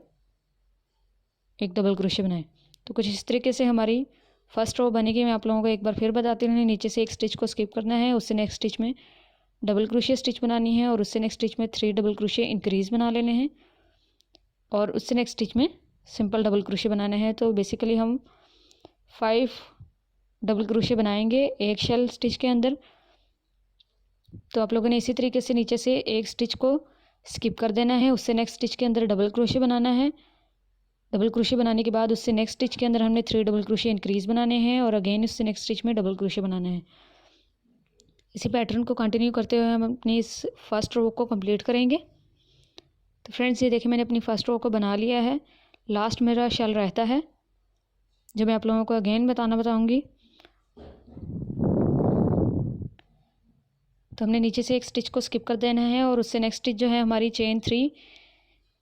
एक डबल क्रोशे बनाएं। तो कुछ इस तरीके से हमारी फर्स्ट रो बनेगी। मैं आप लोगों को एक बार फिर बताती हूँ। नीचे से एक स्टिच को स्किप करना है, उससे नेक्स्ट स्टिच में डबल क्रोशे स्टिच बनानी है और उससे नेक्स्ट स्टिच में 3 डबल क्रोशे इंक्रीज बना लेने हैं और उससे नेक्स्ट स्टिच में सिंपल डबल क्रोशे बनाना है। तो बेसिकली हम 5 डबल क्रोशे बनाएंगे एक शेल स्टिच के अंदर। तो आप लोगों ने इसी तरीके से नीचे से एक स्टिच को स्किप कर देना है, उससे नेक्स्ट स्टिच के अंदर डबल क्रोशे बनाना है। डबल क्रोशे बनाने के बाद उससे नेक्स्ट स्टिच के अंदर हमने 3 डबल क्रोशे इंक्रीज बनाने हैं और अगेन उससे नेक्स्ट स्टिच में डबल क्रोशे बनाना है। इसी पैटर्न को कंटिन्यू करते हुए हम अपनी इस फर्स्ट रो को कंप्लीट करेंगे। तो फ्रेंड्स ये देखिए मैंने अपनी फर्स्ट रो को बना लिया है। लास्ट मेरा शेल रहता है जो मैं आप लोगों को अगेन बताऊंगी। तो हमने नीचे से एक स्टिच को स्किप कर देना है और उससे नेक्स्ट स्टिच जो है हमारी चेन 3,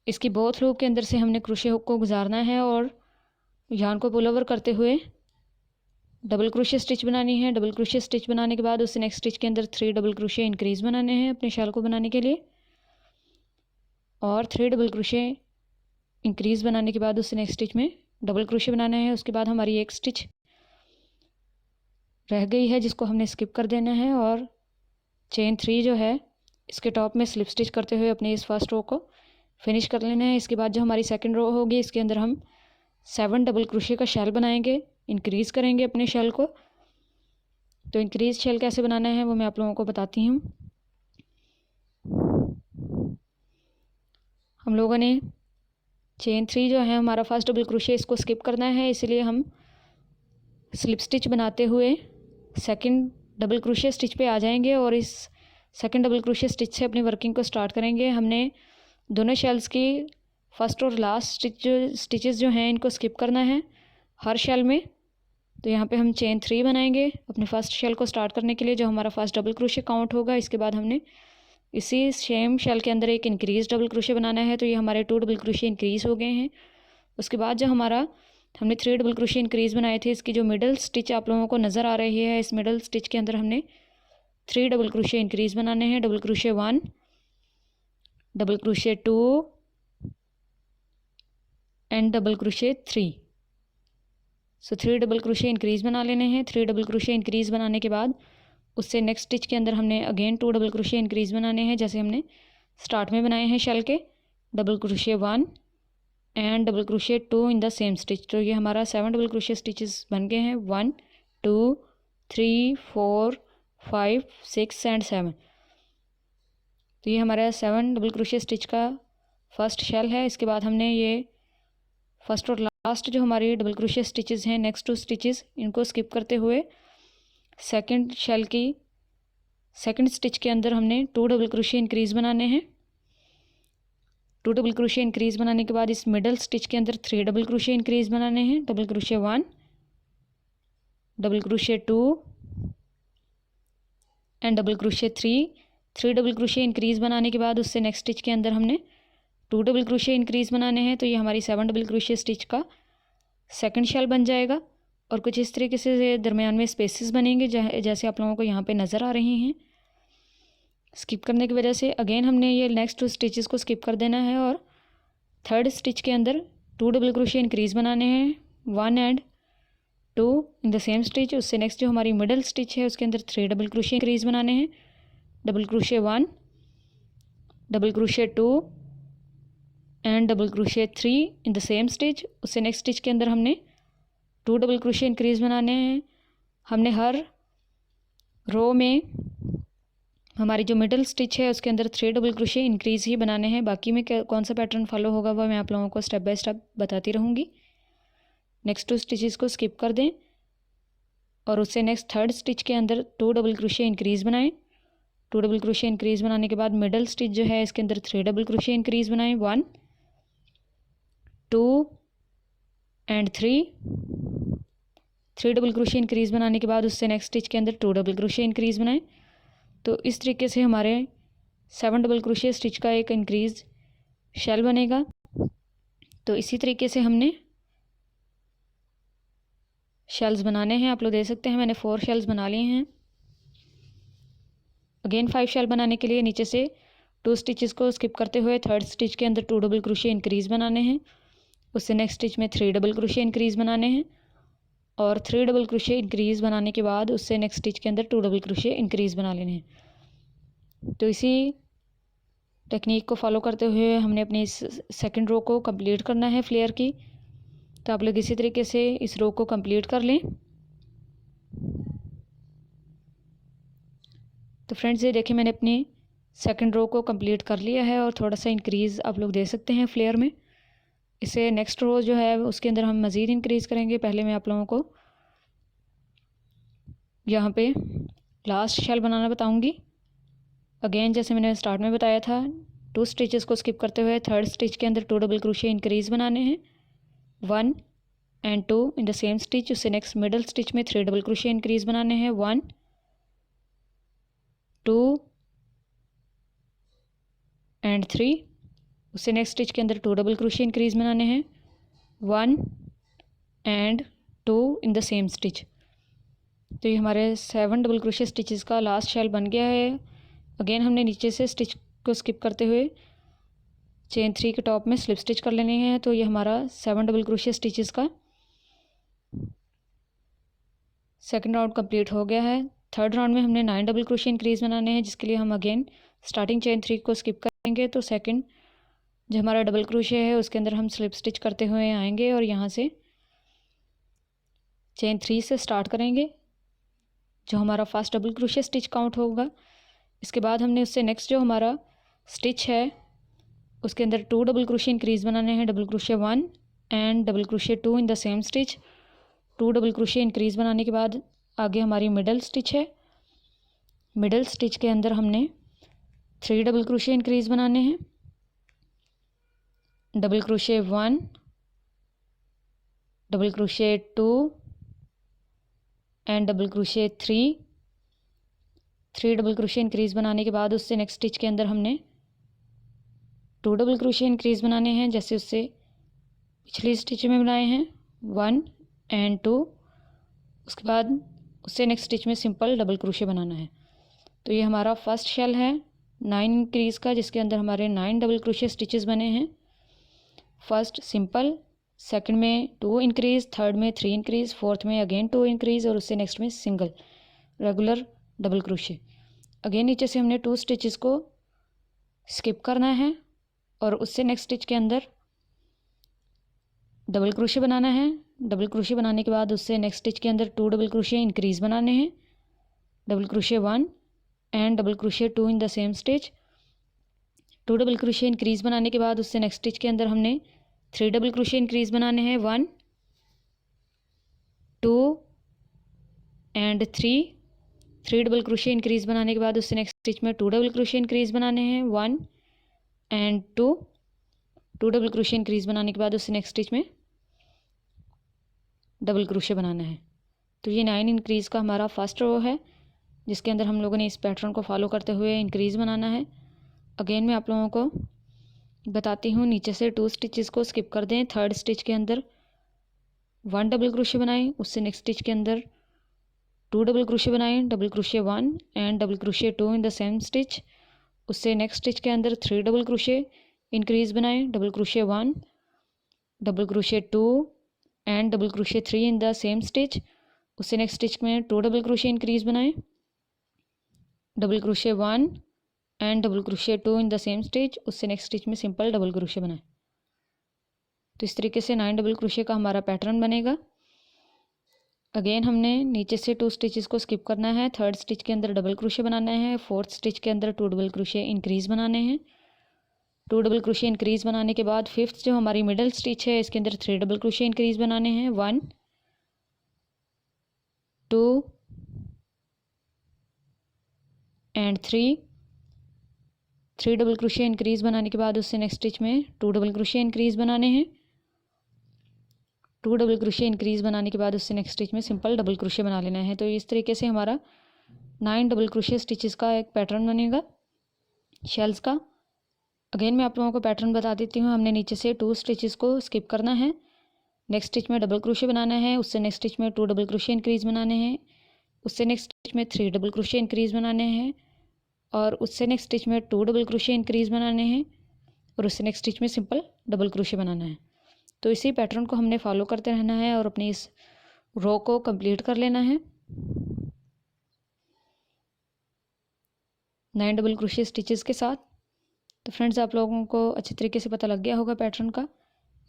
इसकी बोथ लूप के अंदर से हमने क्रोशे हुक को गुजारना है और यार्न को पुल ओवर करते हुए डबल क्रोशे स्टिच बनानी है। डबल क्रोशे स्टिच बनाने के बाद उससे नेक्स्ट स्टिच के अंदर 3 डबल क्रोशे इंक्रीज बनाने हैं अपने शैल को बनाने के लिए और 3 डबल क्रोशे इंक्रीज बनाने के बाद उससे नेक्स्ट स्टिच में डबल क्रोशे बनाना है। उसके बाद हमारी एक स्टिच रह गई है जिसको हमने स्किप कर देना है और चेन 3 जो है इसके टॉप में स्लिप स्टिच करते हुए अपने इस फर्स्ट रो को फिनिश कर लेना है। इसके बाद जो हमारी सेकंड रो होगी इसके अंदर हम 7 डबल क्रोशे का शेल बनाएंगे, इंक्रीज़ करेंगे अपने शेल को। तो इंक्रीज शेल कैसे बनाना है वो मैं आप लोगों को बताती हूँ। हम लोगों ने चेन 3 जो है हमारा फर्स्ट डबल क्रोशे इसको स्किप करना है, इसलिए हम स्लिप स्टिच बनाते हुए सेकंड डबल क्रोशे स्टिच पे आ जाएंगे और इस सेकंड डबल क्रोशे स्टिच से अपनी वर्किंग को स्टार्ट करेंगे। हमने दोनों शेल्स की फर्स्ट और लास्ट स्टिचेस जो हैं इनको स्किप करना है हर शेल में। तो यहाँ पे हम चेन 3 बनाएंगे अपने फर्स्ट शेल को स्टार्ट करने के लिए जो हमारा फर्स्ट डबल क्रोशे काउंट होगा। इसके बाद हमने इसी सेम शेल के अंदर एक इंक्रीज डबल क्रोशे बनाना है। तो ये हमारे 2 डबल क्रोशे इंक्रीज़ हो गए हैं। उसके बाद जो हमने 3 डबल क्रोशे इंक्रीज़ बनाए थे, इसकी जो मिडल स्टिच आप लोगों को नज़र आ रही है, इस मिडल स्टिच के अंदर हमने 3 डबल क्रोशे इंक्रीज़ बनाने हैं। Double crochet 1, double crochet 2 and double crochet 3। So 3 double crochet increase बना लेने हैं। 3 डबल क्रोशे इंक्रीज़ बनाने के बाद उससे नेक्स्ट स्टिच के अंदर हमने अगेन 2 डबल क्रोशे इंक्रीज़ बनाने हैं जैसे हमने स्टार्ट में बनाए हैं शेल के। Double crochet 1 and double crochet 2 in the same stitch. तो ये हमारा 7 डबल क्रोशे स्टिचेस बन गए हैं। 1 2 3 4 5 6 एंड 7। तो ये हमारा 7 डबल क्रोशे स्टिच का फर्स्ट शेल है। इसके बाद हमने ये फर्स्ट और लास्ट जो हमारी डबल क्रोशे स्टिचेस हैं, नेक्स्ट 2 स्टिचेस इनको स्किप करते हुए सेकंड शेल की सेकंड स्टिच के अंदर हमने 2 डबल क्रोशे इंक्रीज़ बनाने हैं। 2 डबल क्रोशे इंक्रीज़ बनाने के बाद इस मिडल स्टिच के अंदर 3 डबल क्रोशे इंक्रीज़ बनाने हैं। Double crochet 1, double crochet 2 and double crochet 3 double crochet increase बनाने के बाद उससे नेक्स्ट स्टिच के अंदर हमने 2 डबल क्रोशे इंक्रीज़ बनाने हैं। तो ये हमारी 7 डबल क्रोशे स्टिच का सेकंड शेल बन जाएगा और कुछ इस तरीके से दरमियान में स्पेसेस बनेंगे जैसे आप लोगों को यहाँ पे नज़र आ रही हैं। स्किप करने की वजह से अगेन हमने ये नेक्स्ट 2 स्टिचेस को स्किप कर देना है और थर्ड स्टिच के अंदर 2 डबल क्रोशे इंक्रीज़ बनाने हैं, 1 and 2 in the same stitch. उससे नेक्स्ट जो हमारी मिडल स्टिच है उसके अंदर 3 डबल क्रोशे इंक्रीज़ बनाने हैं। Double crochet 1, double crochet 2 and double crochet 3 in the same stitch. उससे नेक्स्ट स्टिच के अंदर हमने 2 डबल क्रोशे इंक्रीज़ बनाने हैं। हमने हर रो में हमारी जो मिडल स्टिच है उसके अंदर 3 डबल क्रोशे इंक्रीज़ ही बनाने हैं। बाकी में कौन सा पैटर्न फॉलो होगा वो मैं आप लोगों को स्टेप बाय स्टेप बताती रहूँगी। नेक्स्ट 2 स्टिचेस को स्किप कर दें और उससे नेक्स्ट थर्ड स्टिच के अंदर 2 डबल क्रोशे इंक्रीज़ बनाएं। 2 डबल क्रोशे इंक्रीज़ बनाने के बाद मिडल स्टिच जो है इसके अंदर 3 डबल क्रोशे इंक्रीज़ बनाएं, 1 2 एंड 3 डबल क्रोशे इंक्रीज़ बनाने के बाद उससे नेक्स्ट स्टिच के अंदर 2 डबल क्रोशे इंक्रीज़ बनाएं। तो इस तरीके से हमारे 7 डबल क्रोशे स्टिच का एक इंक्रीज़ शेल बनेगा। तो इसी तरीके से हमने शेल्स बनाने हैं। आप लोग देख सकते हैं मैंने 4 शेल्स बना लिए हैं। अगेन 5 शेल बनाने के लिए नीचे से 2 स्टिचेस को स्किप करते हुए थर्ड स्टिच के अंदर 2 डबल क्रोशे इंक्रीज़ बनाने हैं। उससे नेक्स्ट स्टिच में 3 डबल क्रोशे इंक्रीज़ बनाने हैं और 3 डबल क्रोशे इंक्रीज़ बनाने के बाद उससे नेक्स्ट स्टिच के अंदर 2 डबल क्रोशे इंक्रीज़ बना लेने हैं। तो इसी टेक्निक को फॉलो करते हुए हमने अपनी इस सेकंड रो को कंप्लीट करना है फ्लेयर की। तो आप लोग इसी तरीके से इस रो को कंप्लीट कर लें। तो फ्रेंड्स ये देखिए मैंने अपनी सेकंड रो को कंप्लीट कर लिया है और थोड़ा सा इंक्रीज़ आप लोग दे सकते हैं फ्लेयर में। इसे नेक्स्ट रो जो है उसके अंदर हम मज़ीद इंक्रीज़ करेंगे। पहले मैं आप लोगों को यहाँ पे लास्ट शेल बनाना बताऊँगी। अगेन जैसे मैंने स्टार्ट में बताया था, 2 स्टिचेस को स्किप करते हुए थर्ड स्टिच के अंदर 2 डबल क्रोशिया इंक्रीज़ बनाने हैं, 1 and 2 in the same stitch. उससे नेक्स्ट मिडल स्टिच में 3 डबल क्रोशिया इंक्रीज़ बनाने हैं, 1 2 एंड 3। उससे नेक्स्ट स्टिच के अंदर 2 डबल क्रोशिया इंक्रीज़ बनाने हैं, 1 and 2 in the same stitch. तो ये हमारे 7 डबल क्रोशिया स्टिचेस का लास्ट शेल बन गया है। अगेन हमने नीचे से स्टिच को स्किप करते हुए चेन 3 के टॉप में स्लिप स्टिच कर लेने हैं। तो ये हमारा 7 डबल क्रोशिया स्टिचेस का सेकंड राउंड कंप्लीट हो गया है। थर्ड राउंड में हमने 9 डबल क्रोशिया इंक्रीज़ बनाने हैं, जिसके लिए हम अगेन स्टार्टिंग चेन 3 को स्किप करेंगे। तो सेकंड जो हमारा डबल क्रोशिया है उसके अंदर हम स्लिप स्टिच करते हुए आएंगे और यहाँ से चेन 3 से स्टार्ट करेंगे, जो हमारा first double crochet stitch count होगा। इसके बाद हमने उससे नेक्स्ट जो हमारा स्टिच है उसके अंदर 2 डबल क्रोशिया इंक्रीज़ बनाने हैं, double crochet 1 and double crochet 2 in the same stitch. 2 double crochet increase बनाने के बाद आगे हमारी मिडल स्टिच है। मिडल स्टिच के अंदर हमने 3 डबल क्रोशिया इंक्रीज़ बनाने हैं, double crochet 1 double crochet 2 and double crochet 3 double crochet increase बनाने के बाद उससे नेक्स्ट स्टिच के अंदर हमने 2 डबल क्रोशिया इंक्रीज़ बनाने हैं, जैसे उससे पिछली स्टिच में बनाए हैं, 1 एंड 2। उसके बाद उससे नेक्स्ट स्टिच में सिंपल डबल क्रोशिया बनाना है। तो ये हमारा फर्स्ट शेल है 9 इंक्रीज़ का, जिसके अंदर हमारे 9 डबल क्रोशिया स्टिचेस बने हैं। फर्स्ट सिंपल, सेकंड में 2 इंक्रीज़, थर्ड में 3 इंक्रीज़, फोर्थ में अगेन 2 इंक्रीज़ और उससे नेक्स्ट में single regular double crochet. Again नीचे से हमने 2 स्टिचेस को स्किप करना है और उससे नेक्स्ट स्टिच के अंदर डबल क्रोशिया बनाना है। डबल क्रोशिया बनाने के बाद उससे नेक्स्ट स्टिच के अंदर 2 डबल क्रोशिया इंक्रीज़ बनाने हैं, double crochet 1 and double crochet 2 in the same stitch. 2 double crochet increase बनाने के बाद उससे नेक्स्ट स्टिच के अंदर हमने 3 डबल क्रोशिया इंक्रीज़ बनाने हैं, 1 2 एंड 3 डबल क्रोशिया इंक्रीज़ बनाने के बाद उससे नेक्स्ट स्टिच में 2 डबल क्रोशिया इंक्रीज़ बनाने हैं, 1 एंड 2 डबल क्रोशिया इंक्रीज़ बनाने के बाद उससे नेक्स्ट स्टिच में डबल क्रोशिया बनाना है। तो ये 9 इंक्रीज़ का हमारा फर्स्ट रो है, जिसके अंदर हम लोगों ने इस पैटर्न को फॉलो करते हुए इंक्रीज़ बनाना है। अगेन मैं आप लोगों को बताती हूँ, नीचे से 2 स्टिचेस को स्किप कर दें। थर्ड स्टिच के अंदर 1 डबल क्रोशिया बनाएं, उससे नेक्स्ट स्टिच के अंदर 2 डबल क्रोशिया बनाएं, double crochet 1 and double crochet 2 in the same stitch. उससे नेक्स्ट स्टिच के अंदर 3 डबल क्रोशिया इंक्रीज़ बनाएं, double crochet 1 double crochet 2 and double crochet 3 in the same stitch. उससे नेक्स्ट स्टिच में 2 double crochet increase बनाएं, double crochet 1 and double crochet 2 in the same stitch. उससे next stitch में simple double crochet बनाएं। तो इस तरीके से 9 डबल क्रोशिया का हमारा पैटर्न बनेगा। अगेन हमने नीचे से 2 स्टिचेस को स्किप करना है। थर्ड स्टिच के अंदर डबल क्रोशिया बनाना है, फोर्थ स्टिच के अंदर 2 डबल क्रोशिया इंक्रीज़ बनाने हैं। 2 डबल क्रोशिया इंक्रीज़ बनाने के बाद फिफ्थ जो हमारी मिडल स्टिच है इसके अंदर 3 डबल क्रोशिया इंक्रीज़ बनाने हैं, 1 2 एंड 3 डबल क्रोशिया इंक्रीज़ बनाने के बाद उससे नेक्स्ट स्टिच में 2 डबल क्रोशिया इंक्रीज़ बनाने हैं। 2 डबल क्रोशिया इंक्रीज़ बनाने के बाद उससे नेक्स्ट स्टिच में सिंपल डबल क्रोशिया बना लेना है। तो इस तरीके से हमारा 9 डबल क्रोशिया स्टिचेस का एक पैटर्न बनेगा शेल्स का। अगेन मैं आप लोगों को पैटर्न बता देती हूँ। हमने नीचे से 2 स्टिचेस को स्किप करना है, नेक्स्ट स्टिच में डबल क्रोशिया बनाना है, उससे नेक्स्ट स्टिच में 2 डबल क्रोशिया इंक्रीज़ बनाने हैं, उससे नेक्स्ट स्टिच में 3 डबल क्रोशिया इंक्रीज़ बनाने हैं और उससे नेक्स्ट स्टिच में 2 डबल क्रोशिया इंक्रीज़ बनाने हैं और उससे नेक्स्ट स्टिच में सिंपल डबल क्रोशिया बनाना है। तो इसी पैटर्न को हमने फॉलो करते रहना है और अपनी इस रो को कंप्लीट कर लेना है 9 डबल क्रोशिया स्टिचेस के साथ। तो फ्रेंड्स आप लोगों को अच्छे तरीके से पता लग गया होगा पैटर्न का।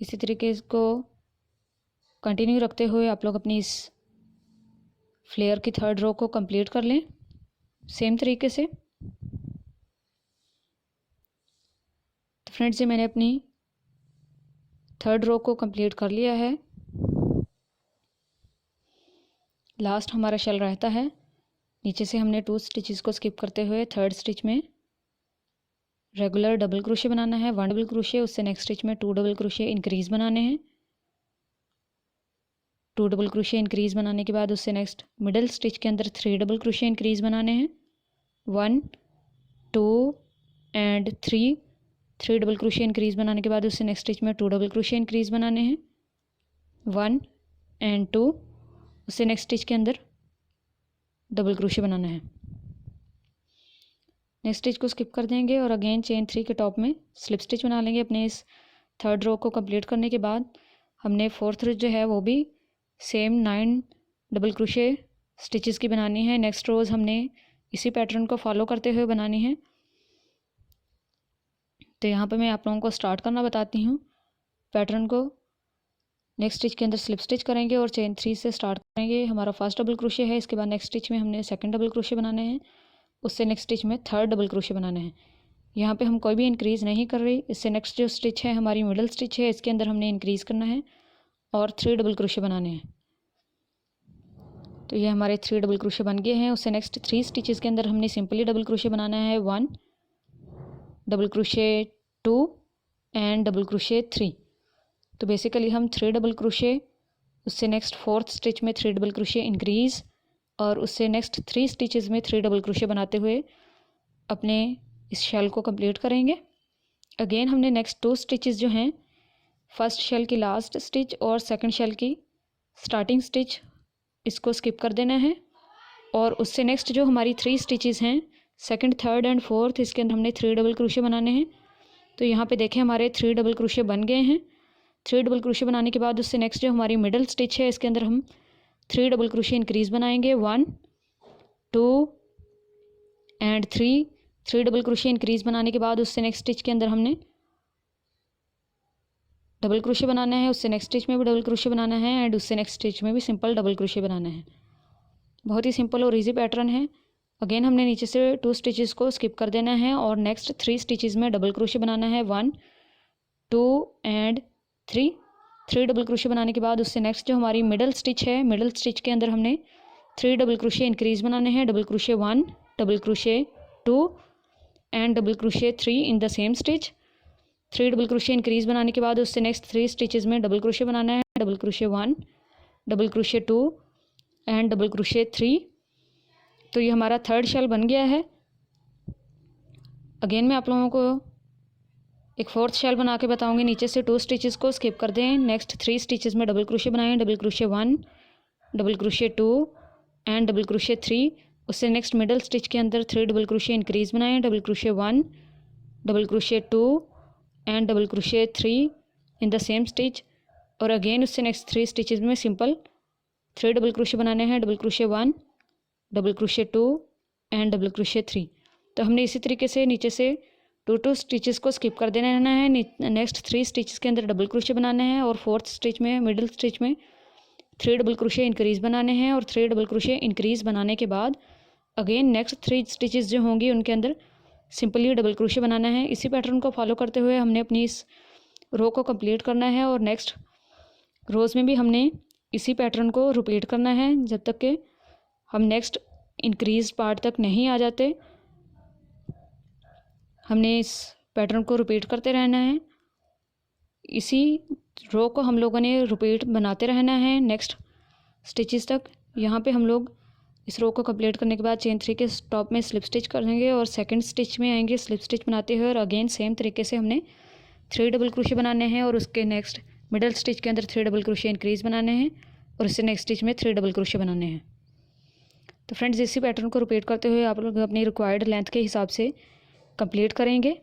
इसी तरीके को कंटिन्यू रखते हुए आप लोग अपनी इस फ्लेयर की थर्ड रो को कंप्लीट कर लें सेम तरीके से। तो फ्रेंड्स ये मैंने अपनी थर्ड रो को कंप्लीट कर लिया है। लास्ट हमारा शेल रहता है। नीचे से हमने 2 स्टिचेस को स्किप करते हुए थर्ड स्टिच में रेगुलर डबल क्रोशे बनाना है, 1 डबल क्रोशे, उससे नेक्स्ट स्टिच में 2 डबल क्रोशे इंक्रीज़ बनाने हैं। 2 डबल क्रोशे इंक्रीज़ बनाने के बाद उससे नेक्स्ट मिडल स्टिच के अंदर 3 डबल क्रोशे इंक्रीज़ बनाने हैं। 1 2 एंड 3 डबल क्रोशे इंक्रीज़ बनाने के बाद उससे नेक्स्ट स्टिच में 2 डबल क्रोशे इंक्रीज़ बनाने हैं। 1 एंड 2, उससे नेक्स्ट स्टिच के अंदर डबल क्रोशे बनाना है। नेक्स्ट स्टिच को स्किप कर देंगे और अगेन चेन 3 के टॉप में स्लिप स्टिच बना लेंगे। अपने इस थर्ड रो को कंप्लीट करने के बाद हमने फोर्थ रो जो है वो भी सेम 9 डबल क्रोशे स्टिचेस की बनानी है। नेक्स्ट रोज़ हमने इसी पैटर्न को फॉलो करते हुए बनानी है। तो यहाँ पे मैं आप लोगों को स्टार्ट करना बताती हूँ पैटर्न को। नेक्स्ट स्टिच के अंदर स्लिप स्टिच करेंगे और चेन 3 से स्टार्ट करेंगे। हमारा फर्स्ट डबल क्रोशे है। इसके बाद नेक्स्ट स्टिच में हमने सेकंड डबल क्रोशे बनाने हैं, उससे नेक्स्ट स्टिच में थर्ड डबल क्रोशे बनाने हैं। यहाँ पे हम कोई भी इंक्रीज़ नहीं कर रही। इससे नेक्स्ट जो स्टिच है हमारी मिडल स्टिच है, इसके अंदर हमने इंक्रीज़ करना है और 3 डबल क्रोशे बनाने हैं। तो ये हमारे 3 डबल क्रोशे बन गए हैं। उससे नेक्स्ट 3 स्टिचेस के अंदर हमने सिंपली डबल क्रोशे बनाना है। 1 double crochet 2 and double crochet 3। तो बेसिकली हम 3 डबल क्रोशे, उससे नेक्स्ट फोर्थ स्टिच में 3 डबल क्रोशे इंक्रीज़ और उससे नेक्स्ट 3 स्टिचेस में 3 डबल क्रोशे बनाते हुए अपने इस शेल को कंप्लीट करेंगे। अगेन हमने नेक्स्ट 2 स्टिचेस जो हैं, फर्स्ट शेल की लास्ट स्टिच और सेकंड शेल की स्टार्टिंग स्टिच, इसको स्किप कर देना है। और उससे नेक्स्ट जो हमारी 3 स्टिचेस हैं, सेकंड, थर्ड एंड फोर्थ, इसके अंदर हमने 3 डबल क्रोशे बनाने हैं। तो यहाँ पे देखें हमारे 3 डबल क्रोशे बन गए हैं। 3 डबल क्रोशे बनाने के बाद उससे नेक्स्ट जो हमारी मिडल स्टिच है, इसके अंदर हम 3 डबल क्रोशे इंक्रीज़ बनाएंगे। 1 2 एंड 3 डबल क्रोशे इंक्रीज़ बनाने के बाद उससे नेक्स्ट स्टिच के अंदर हमने डबल क्रोशे बनाना है, उससे नेक्स्ट स्टिच में भी डबल क्रोशे बनाना है एंड उससे नेक्स्ट स्टिच में भी सिंपल डबल क्रोशे बनाना है। बहुत ही सिंपल और इजी पैटर्न है। अगेन हमने नीचे से 2 स्टिचेस को स्किप कर देना है और नेक्स्ट 3 स्टिचेस में डबल क्रोशे बनाना है। 1 2 एंड 3 डबल क्रोशे बनाने के बाद उससे नेक्स्ट जो हमारी मिडल स्टिच है, मिडल स्टिच के अंदर हमने 3 डबल क्रोशे इंक्रीज़ बनाने हैं। Double crochet 1 double crochet 2 and double crochet 3 in the same stitch. 3 double crochet increase बनाने के बाद उससे नेक्स्ट 3 स्टिचेस में डबल क्रोशे बनाना है। Double crochet 1 double crochet 2 and double crochet 3। तो ये हमारा थर्ड शेल बन गया है। अगेन मैं आप लोगों को एक फोर्थ शेल बना के बताऊंगी। नीचे से 2 स्टिचेस को स्किप कर दें। नेक्स्ट 3 स्टिचेस में डबल क्रोशे बनाएं। Double crochet 1 double crochet 2 and double crochet 3। उससे नेक्स्ट मिडल स्टिच के अंदर 3 डबल क्रोशे इंक्रीज़ बनाएं। Double crochet 1 double crochet 2 and double crochet 3 in the same stitch. और अगेन उससे नेक्स्ट 3 स्टिचेस में simple 3 double crochet बनाने हैं। Double crochet 1 double crochet 2 and double crochet 3। तो हमने इसी तरीके से नीचे से 2 स्टिचेस को स्किप कर देना है। नेक्स्ट 3 स्टिचेस के अंदर डबल क्रोशे बनाने हैं और फोर्थ स्टिच में, मिडिल स्टिच में 3 डबल क्रोशे इंक्रीज़ बनाने हैं। और 3 डबल क्रोशे इंक्रीज़ बनाने के बाद अगेन नेक्स्ट 3 स्टिचेस जो होंगी उनके अंदर सिंपली डबल क्रोशे बनाना है। इसी पैटर्न को फॉलो करते हुए हमने अपनी इस रो को कंप्लीट करना है और नेक्स्ट रोज़ में भी हमने इसी पैटर्न को रिपीट करना है जब तक कि हम नेक्स्ट इंक्रीज पार्ट तक नहीं आ जाते। हमने इस पैटर्न को रिपीट करते रहना है। इसी रो को हम लोगों ने रिपीट बनाते रहना है नेक्स्ट स्टिचेस तक। यहाँ पे हम लोग इस रो को कंप्लीट करने के बाद चेन 3 के टॉप में स्लिप स्टिच करेंगे और सेकंड स्टिच में आएंगे स्लिप स्टिच बनाते हुए। और अगेन सेम तरीके से हमने 3 डबल क्रोशे बनाने हैं और उसके नेक्स्ट मिडल स्टिच के अंदर 3 डबल क्रोशे इंक्रीज़ बनाने हैं और उससे नेक्स्ट स्टिच में 3 डबल क्रोशे बनाने हैं। तो फ्रेंड्स इसी पैटर्न को रिपीट करते हुए आप लोग अपनी रिक्वायर्ड लेंथ के हिसाब से कंप्लीट करेंगे।